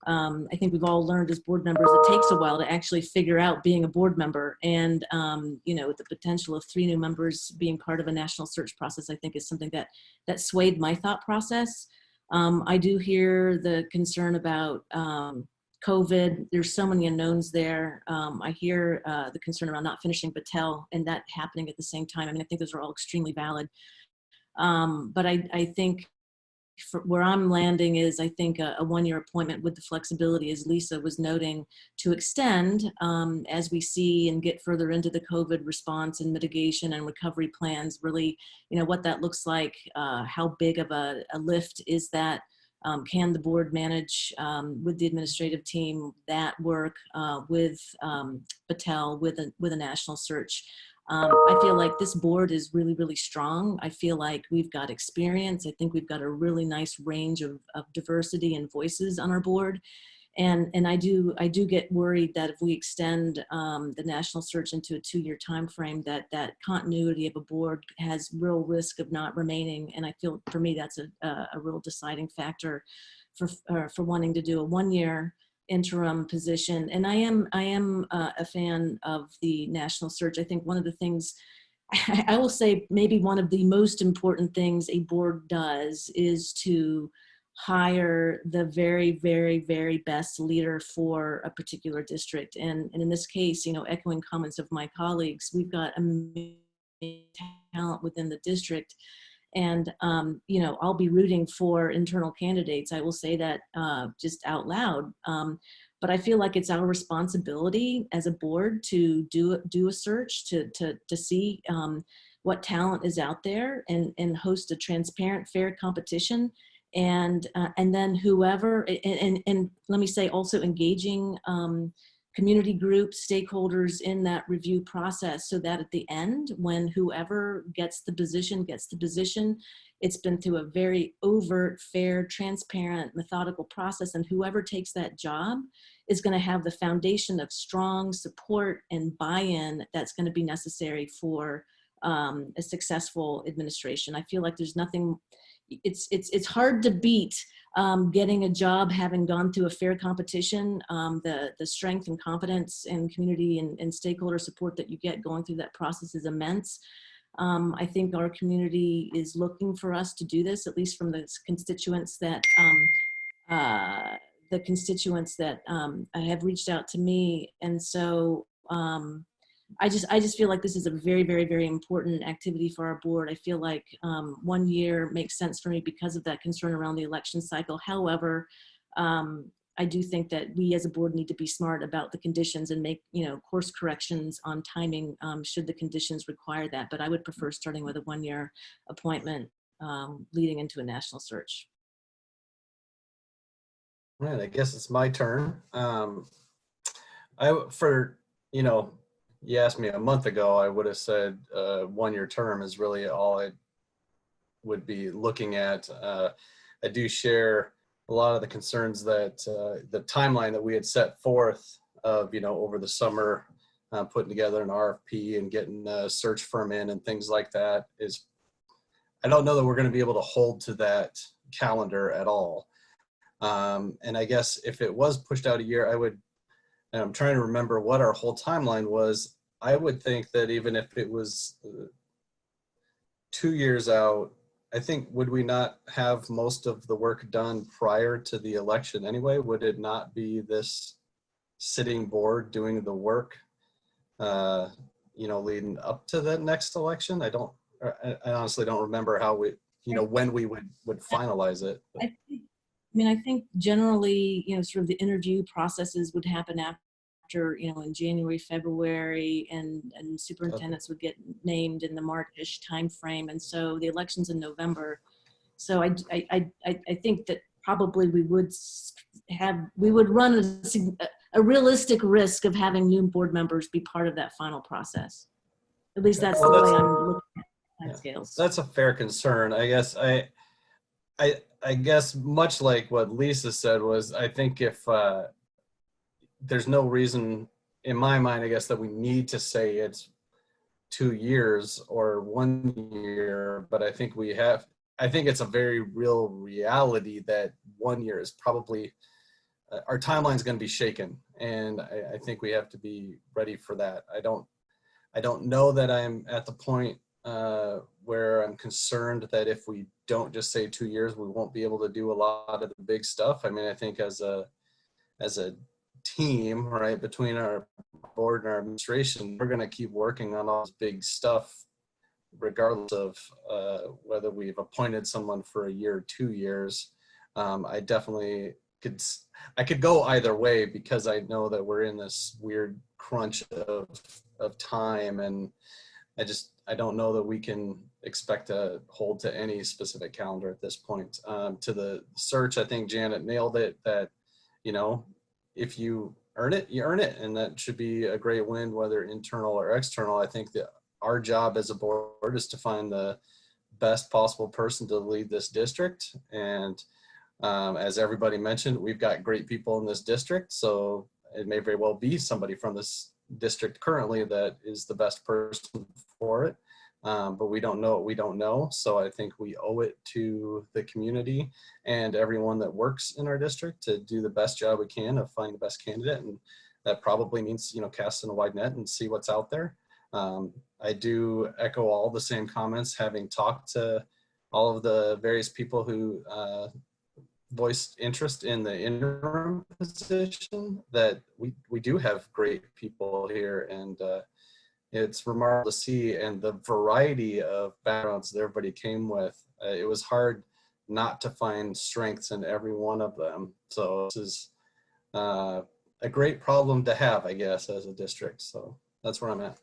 I think we've all learned as board members, it takes a while to actually figure out being a board member, and the potential of 3 new members being part of a national search process, I think is something that swayed my thought process. I do hear the concern about COVID. There's so many unknowns there. I hear the concern around not finishing Battelle and that happening at the same time. I mean, I think those are all extremely valid. But I think where I'm landing is, I think a 1-year appointment with the flexibility, as Lisa was noting, to extend as we see and get further into the COVID response and mitigation and recovery plans, really, what that looks like, how big of a lift is that, can the board manage with the administrative team that work with Battelle, with a national search. I feel like this board is really, really strong. I feel like we've got experience. I think we've got a really nice range of diversity and voices on our board. And I do get worried that if we extend the national search into a 2-year time frame, that continuity of a board has real risk of not remaining. And I feel, for me, that's a real deciding factor for wanting to do a 1-year interim position. And I am a fan of the national search. I think one of the things, I will say maybe one of the most important things a board does is to hire the very, very, very best leader for a particular district. And in this case, echoing comments of my colleagues, we've got amazing talent within the district. And, I'll be rooting for internal candidates. I will say that just out loud. But I feel like it's our responsibility as a board to do a search, to see what talent is out there and host a transparent, fair competition and then whoever, and let me say also engaging community groups, stakeholders in that review process, so that at the end, when whoever gets the position, it's been through a very overt, fair, transparent, methodical process, and whoever takes that job is going to have the foundation of strong support and buy-in that's going to be necessary for a successful administration. I feel like there's nothing, it's hard to beat getting a job having gone through a fair competition. The strength and confidence and community and stakeholder support that you get going through that process is immense. I think our community is looking for us to do this, at least from the constituents that have reached out to me. And so I just feel like this is a very, very, very important activity for our board. I feel like 1 year makes sense for me because of that concern around the election cycle. However, I do think that we as a board need to be smart about the conditions and make, course corrections on timing should the conditions require that. But I would prefer starting with a 1 year appointment leading into a national search. All right, I guess it's my turn. You asked me a month ago, I would have said 1 year term is really all I would be looking at. I do share a lot of the concerns that the timeline that we had set forth of, over the summer, putting together an RFP and getting a search firm in and things like that is, I don't know that we're going to be able to hold to that calendar at all. And I guess if it was pushed out a year, and I'm trying to remember what our whole timeline was. I would think that even if it was 2 years out, I think, would we not have most of the work done prior to the election anyway? Would it not be this sitting board doing the work, leading up to the next election? I honestly don't remember how when we would finalize it. I think generally, sort of the interview processes would happen after, in January, February, and superintendents would get named in the March-ish timeframe. And so the election's in November. So I think that probably we would run a realistic risk of having new board members be part of that final process. At least that's the way I'm looking at timescales. That's a fair concern. I guess much like what Lisa said was, I think if there's no reason in my mind, I guess, that we need to say it's 2 years or 1 year, but I think it's a very real reality that 1 year is probably, our timeline's going to be shaken. And I think we have to be ready for that. I don't know that I'm at the point where I'm concerned that if we don't just say 2 years, we won't be able to do a lot of the big stuff. I think as a team, right, between our board and our administration, we're going to keep working on all this big stuff, regardless of whether we've appointed someone for a year or 2 years. I definitely could go either way, because I know that we're in this weird crunch of time, and I don't know that we can expect to hold to any specific calendar at this point. To the search, I think Janet nailed it, that, if you earn it, you earn it. And that should be a great win, whether internal or external. I think that our job as a board is to find the best possible person to lead this district. And as everybody mentioned, we've got great people in this district. So it may very well be somebody from this district currently that is the best person for it. But we don't know what we don't know. So I think we owe it to the community and everyone that works in our district to do the best job we can of finding the best candidate. And that probably means, casting a wide net and see what's out there. I do echo all the same comments, having talked to all of the various people who voiced interest in the interim position, that we do have great people here, and it's remarkable to see, and the variety of backgrounds that everybody came with. It was hard not to find strengths in every one of them. So this is a great problem to have, I guess, as a district. So that's where I'm at.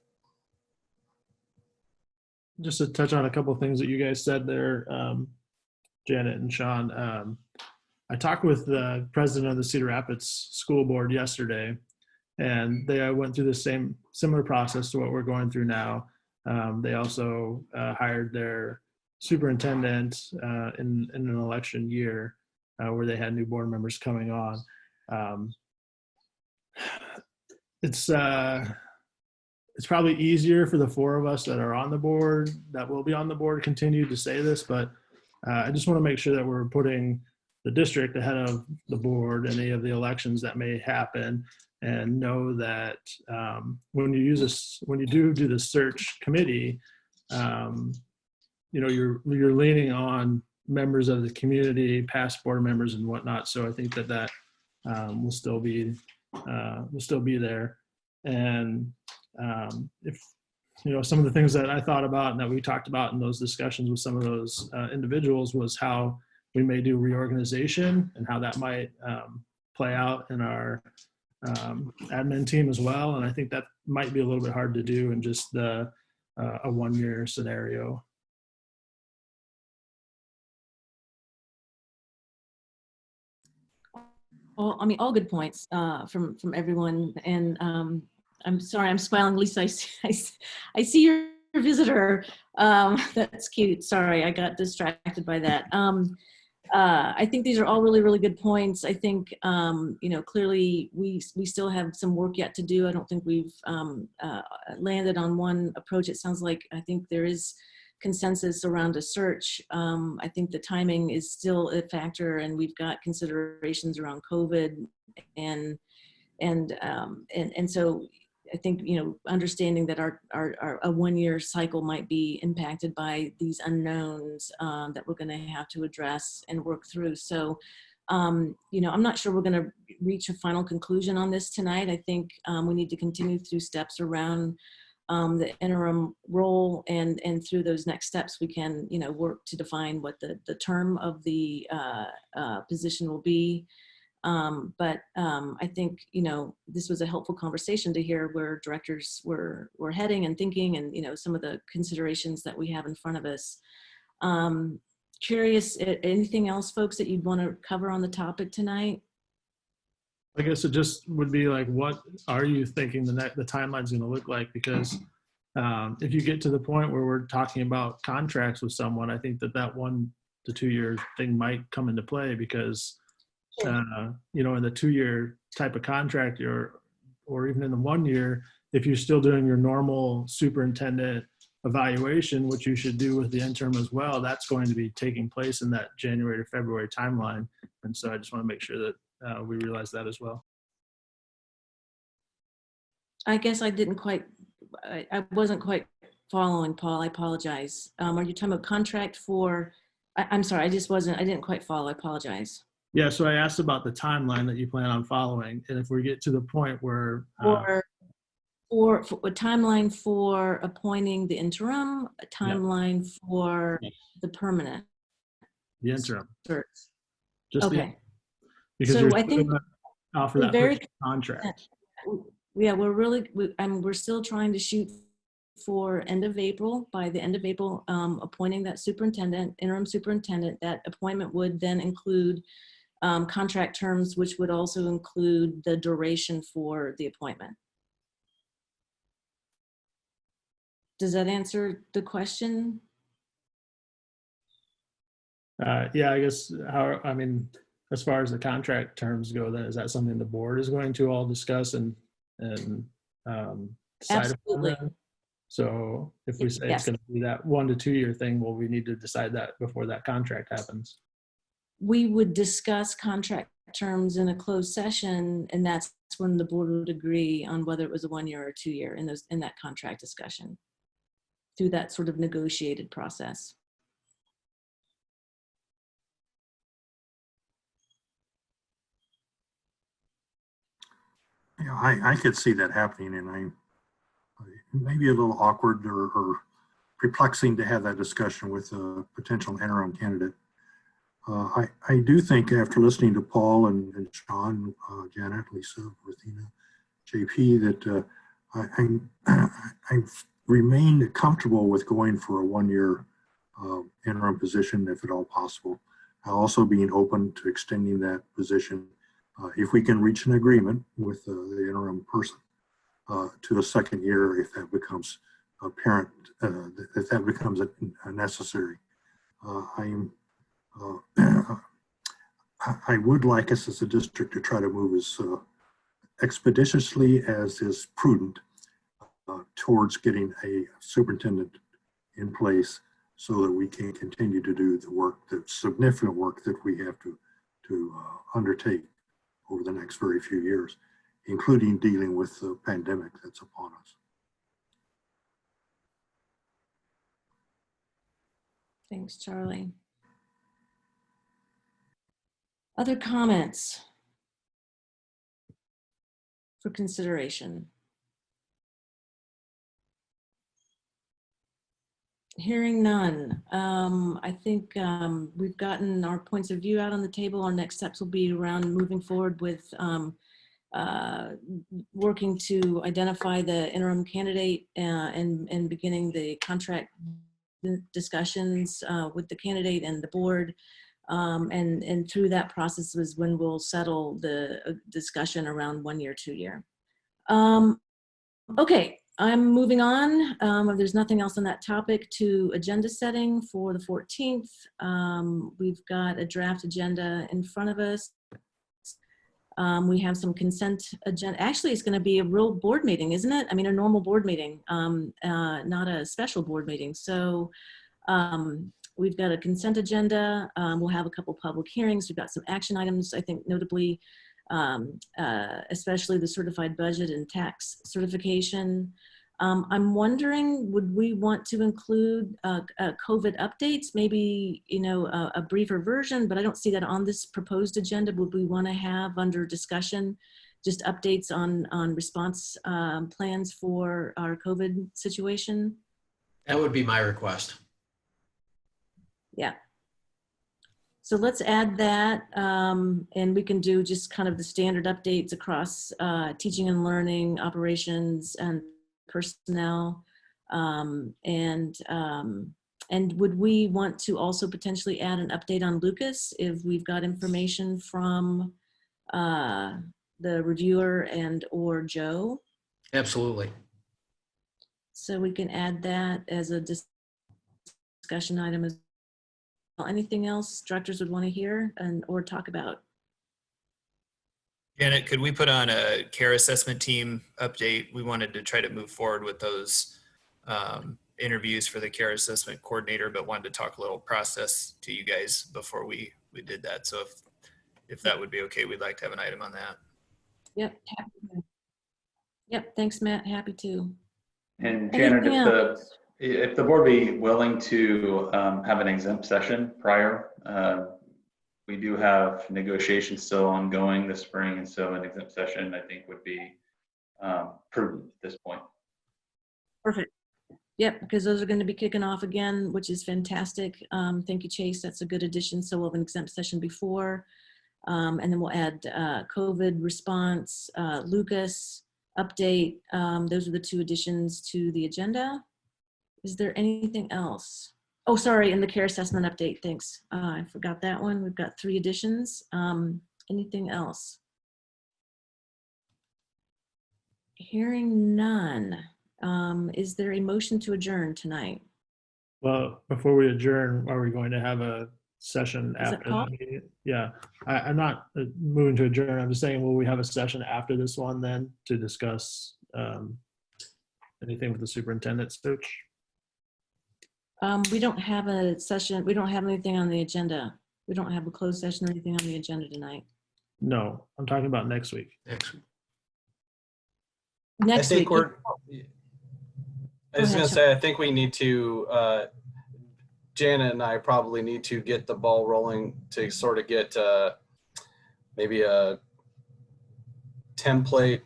Just to touch on a couple of things that you guys said there. Janet and Sean. I talked with the president of the Cedar Rapids School Board yesterday, and they went through the similar process to what we're going through now. They also hired their superintendent in an election year where they had new board members coming on. It's probably easier for the four of us that are on the board, that will be on the board, continue to say this, but I just want to make sure that we're putting the district ahead of the board, any of the elections that may happen, and know that when you do the search committee, you're leaning on members of the community, past board members and whatnot. So I think that will still be there. And if some of the things that I thought about and that we talked about in those discussions with some of those individuals was how we may do reorganization and how that might play out in our admin team as well. And I think that might be a little bit hard to do in just a one-year scenario. Well, I mean, all good points from everyone. And I'm sorry, I'm smiling. Lisa, I see your visitor. That's cute. Sorry, I got distracted by that. I think these are all really, really good points. I think, clearly we still have some work yet to do. I don't think we've landed on one approach. It sounds like I think there is consensus around a search. I think the timing is still a factor, and we've got considerations around COVID, and so I think understanding that our a one-year cycle might be impacted by these unknowns that we're going to have to address and work through. So I'm not sure we're going to reach a final conclusion on this tonight. I think we need to continue through steps around the interim role, and through those next steps we can work to define what the term of the position will be. But I think this was a helpful conversation to hear where directors were heading and thinking, and some of the considerations that we have in front of us. Curious, anything else, folks, that you'd want to cover on the topic tonight? I guess it just would be like, what are you thinking the timeline's going to look like? Because if you get to the point where we're talking about contracts with someone, I think that 1 to 2 year thing might come into play, because in the 2 year type of contract, or even in the 1 year, if you're still doing your normal superintendent evaluation, which you should do with the interim as well, that's going to be taking place in that January to February timeline. And so I just want to make sure that we realize that as well. I guess I wasn't quite following, Paul. I apologize. Are you talking about contract for, I'm sorry, I didn't quite follow. I apologize. Yeah, so I asked about the timeline that you plan on following, and if we get to the point where or a timeline for appointing the interim, a timeline for the permanent. The interim. Search. Just okay. Because so I think offer that very contract. Yeah, we're still trying to shoot for end of April. By the end of April, appointing that interim superintendent. That appointment would then include contract terms, which would also include the duration for the appointment. Does that answer the question? Yeah, I guess as far as the contract terms go, then is that something the board is going to all discuss and decide Absolutely. upon? So if we say it's going to be that 1 to 2 year thing, well, we need to decide that before that contract happens. We would discuss contract terms in a closed session, and that's when the board would agree on whether it was a 1 year or 2 year in that contract discussion through that sort of negotiated process. Yeah, I could see that happening, and it may be a little awkward or perplexing to have that discussion with a potential interim candidate. I do think, after listening to Paul and Sean, Janet, Lisa, Ruthina, JP, that I've remained comfortable with going for a 1 year interim position, if at all possible. Also being open to extending that position if we can reach an agreement with the interim person to a second year if that becomes apparent, if that becomes necessary. I would like us as a district to try to move as expeditiously as is prudent towards getting a superintendent in place so that we can continue to do the work, the significant work that we have to undertake over the next very few years, including dealing with the pandemic that's upon us. Thanks, Charlie. Other comments for consideration? Hearing none. I think we've gotten our points of view out on the table. Our next steps will be around moving forward with working to identify the interim candidate and beginning the contract discussions with the candidate and the board. And through that process is when we'll settle the discussion around 1 year, 2 year. Okay. I'm moving on. If there's nothing else on that topic, to agenda setting for the 14th. We've got a draft agenda in front of us. We have some consent agenda. Actually, it's going to be a real board meeting, isn't it? I mean, a normal board meeting, not a special board meeting. So we've got a consent agenda. We'll have a couple public hearings. We've got some action items, I think, notably, especially the certified budget and tax certification. I'm wondering, would we want to include COVID updates? Maybe, you know, a briefer version, but I don't see that on this proposed agenda. Would we want to have under discussion just updates on response plans for our COVID situation? That would be my request. Yeah. So let's add that, and we can do just kind of the standard updates across teaching and learning, operations, and personnel. And would we want to also potentially add an update on Lucas if we've got information from the reviewer and or Joe? Absolutely. So we can add that as a discussion item as well. Anything else directors would want to hear and or talk about? Janet, could we put on a care assessment team update? We wanted to try to move forward with those interviews for the care assessment coordinator, but wanted to talk a little process to you guys before we did that. So if that would be okay, we'd like to have an item on that. Yep. Yep. Thanks, Matt. Happy to. And Janet, if the board be willing to have an exempt session prior, we do have negotiations still ongoing this spring, and so an exempt session I think would be prudent at this point. Perfect. Yep, because those are going to be kicking off again, which is fantastic. Thank you, Chase. That's a good addition. So we'll have an exempt session before, and then we'll add COVID response, Lucas update. Those are the two additions to the agenda. Is there anything else? Oh, sorry, in the care assessment update, thanks. I forgot that one. We've got 3 additions. Anything else? Hearing none. Is there a motion to adjourn tonight? Well, before we adjourn, are we going to have a session Is it after called? the meeting? Yeah, I'm not moving to adjourn. I'm just saying, will we have a session after this one then to discuss anything with the superintendent search? We don't have a session. We don't have anything on the agenda. We don't have a closed session or anything on the agenda tonight. No, I'm talking about next week. Next week. Next I think week. I was going to say, I think we need to, Janet and I probably need to get the ball rolling to sort of get maybe a template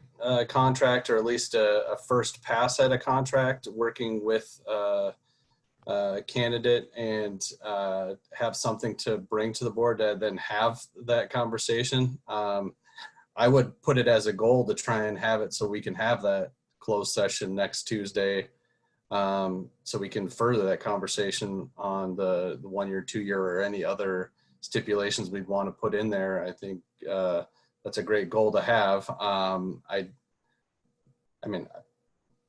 contract, or at least a first pass at a contract, working with candidate, and have something to bring to the board to then have that conversation. I would put it as a goal to try and have it so we can have that closed session next Tuesday, so we can further that conversation on the 1 year, 2 year, or any other stipulations we'd want to put in there, I think that's a great goal to have. I mean, I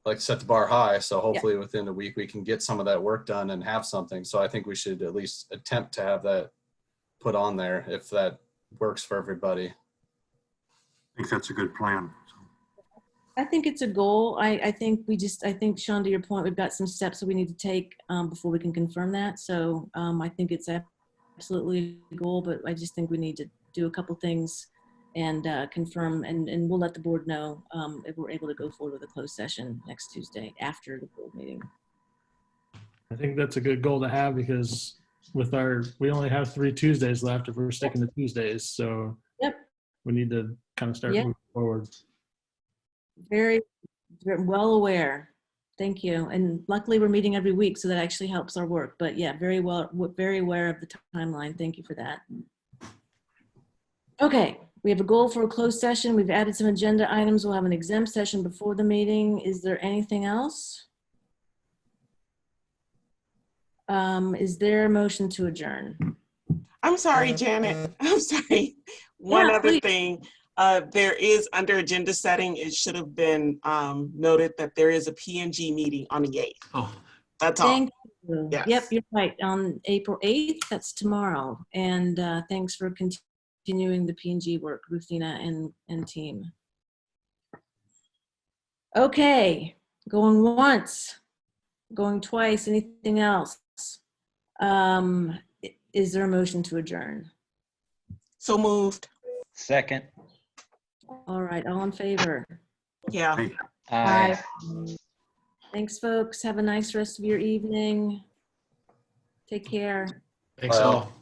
like to set the bar high, so hopefully within a week we can get some of that work done and have something. So I think we should at least attempt to have that put on there if that works for everybody. I think that's a good plan. I think it's a goal. I think Sean, to your point, we've got some steps that we need to take before we can confirm that. So I think it's absolutely a goal, but I just think we need to do a couple things and confirm, and we'll let the board know if we're able to go forward with a closed session next Tuesday after the board meeting. I think that's a good goal to have because we only have 3 Tuesdays left if we're sticking to Tuesdays. So we need to kind of start moving forward. Very well aware. Thank you. And luckily we're meeting every week, so that actually helps our work. But yeah, very aware of the timeline. Thank you for that. Okay, we have a goal for a closed session. We've added some agenda items. We'll have an exempt session before the meeting. Is there anything else? Is there a motion to adjourn? I'm sorry, Janet. I'm sorry. One other thing. There is under agenda setting, it should have been noted that there is a P&G meeting on the 8th. Oh, that's all. Thank you. Yes. Yep, you're right. On April 8th, that's tomorrow. And thanks for continuing the P&G work, Rufina and team. Okay, going once, going twice, anything else? Is there a motion to adjourn? So moved. Second. All right, all in favor? Yeah. Aye. Thanks, folks. Have a nice rest of your evening. Take care. Thanks all.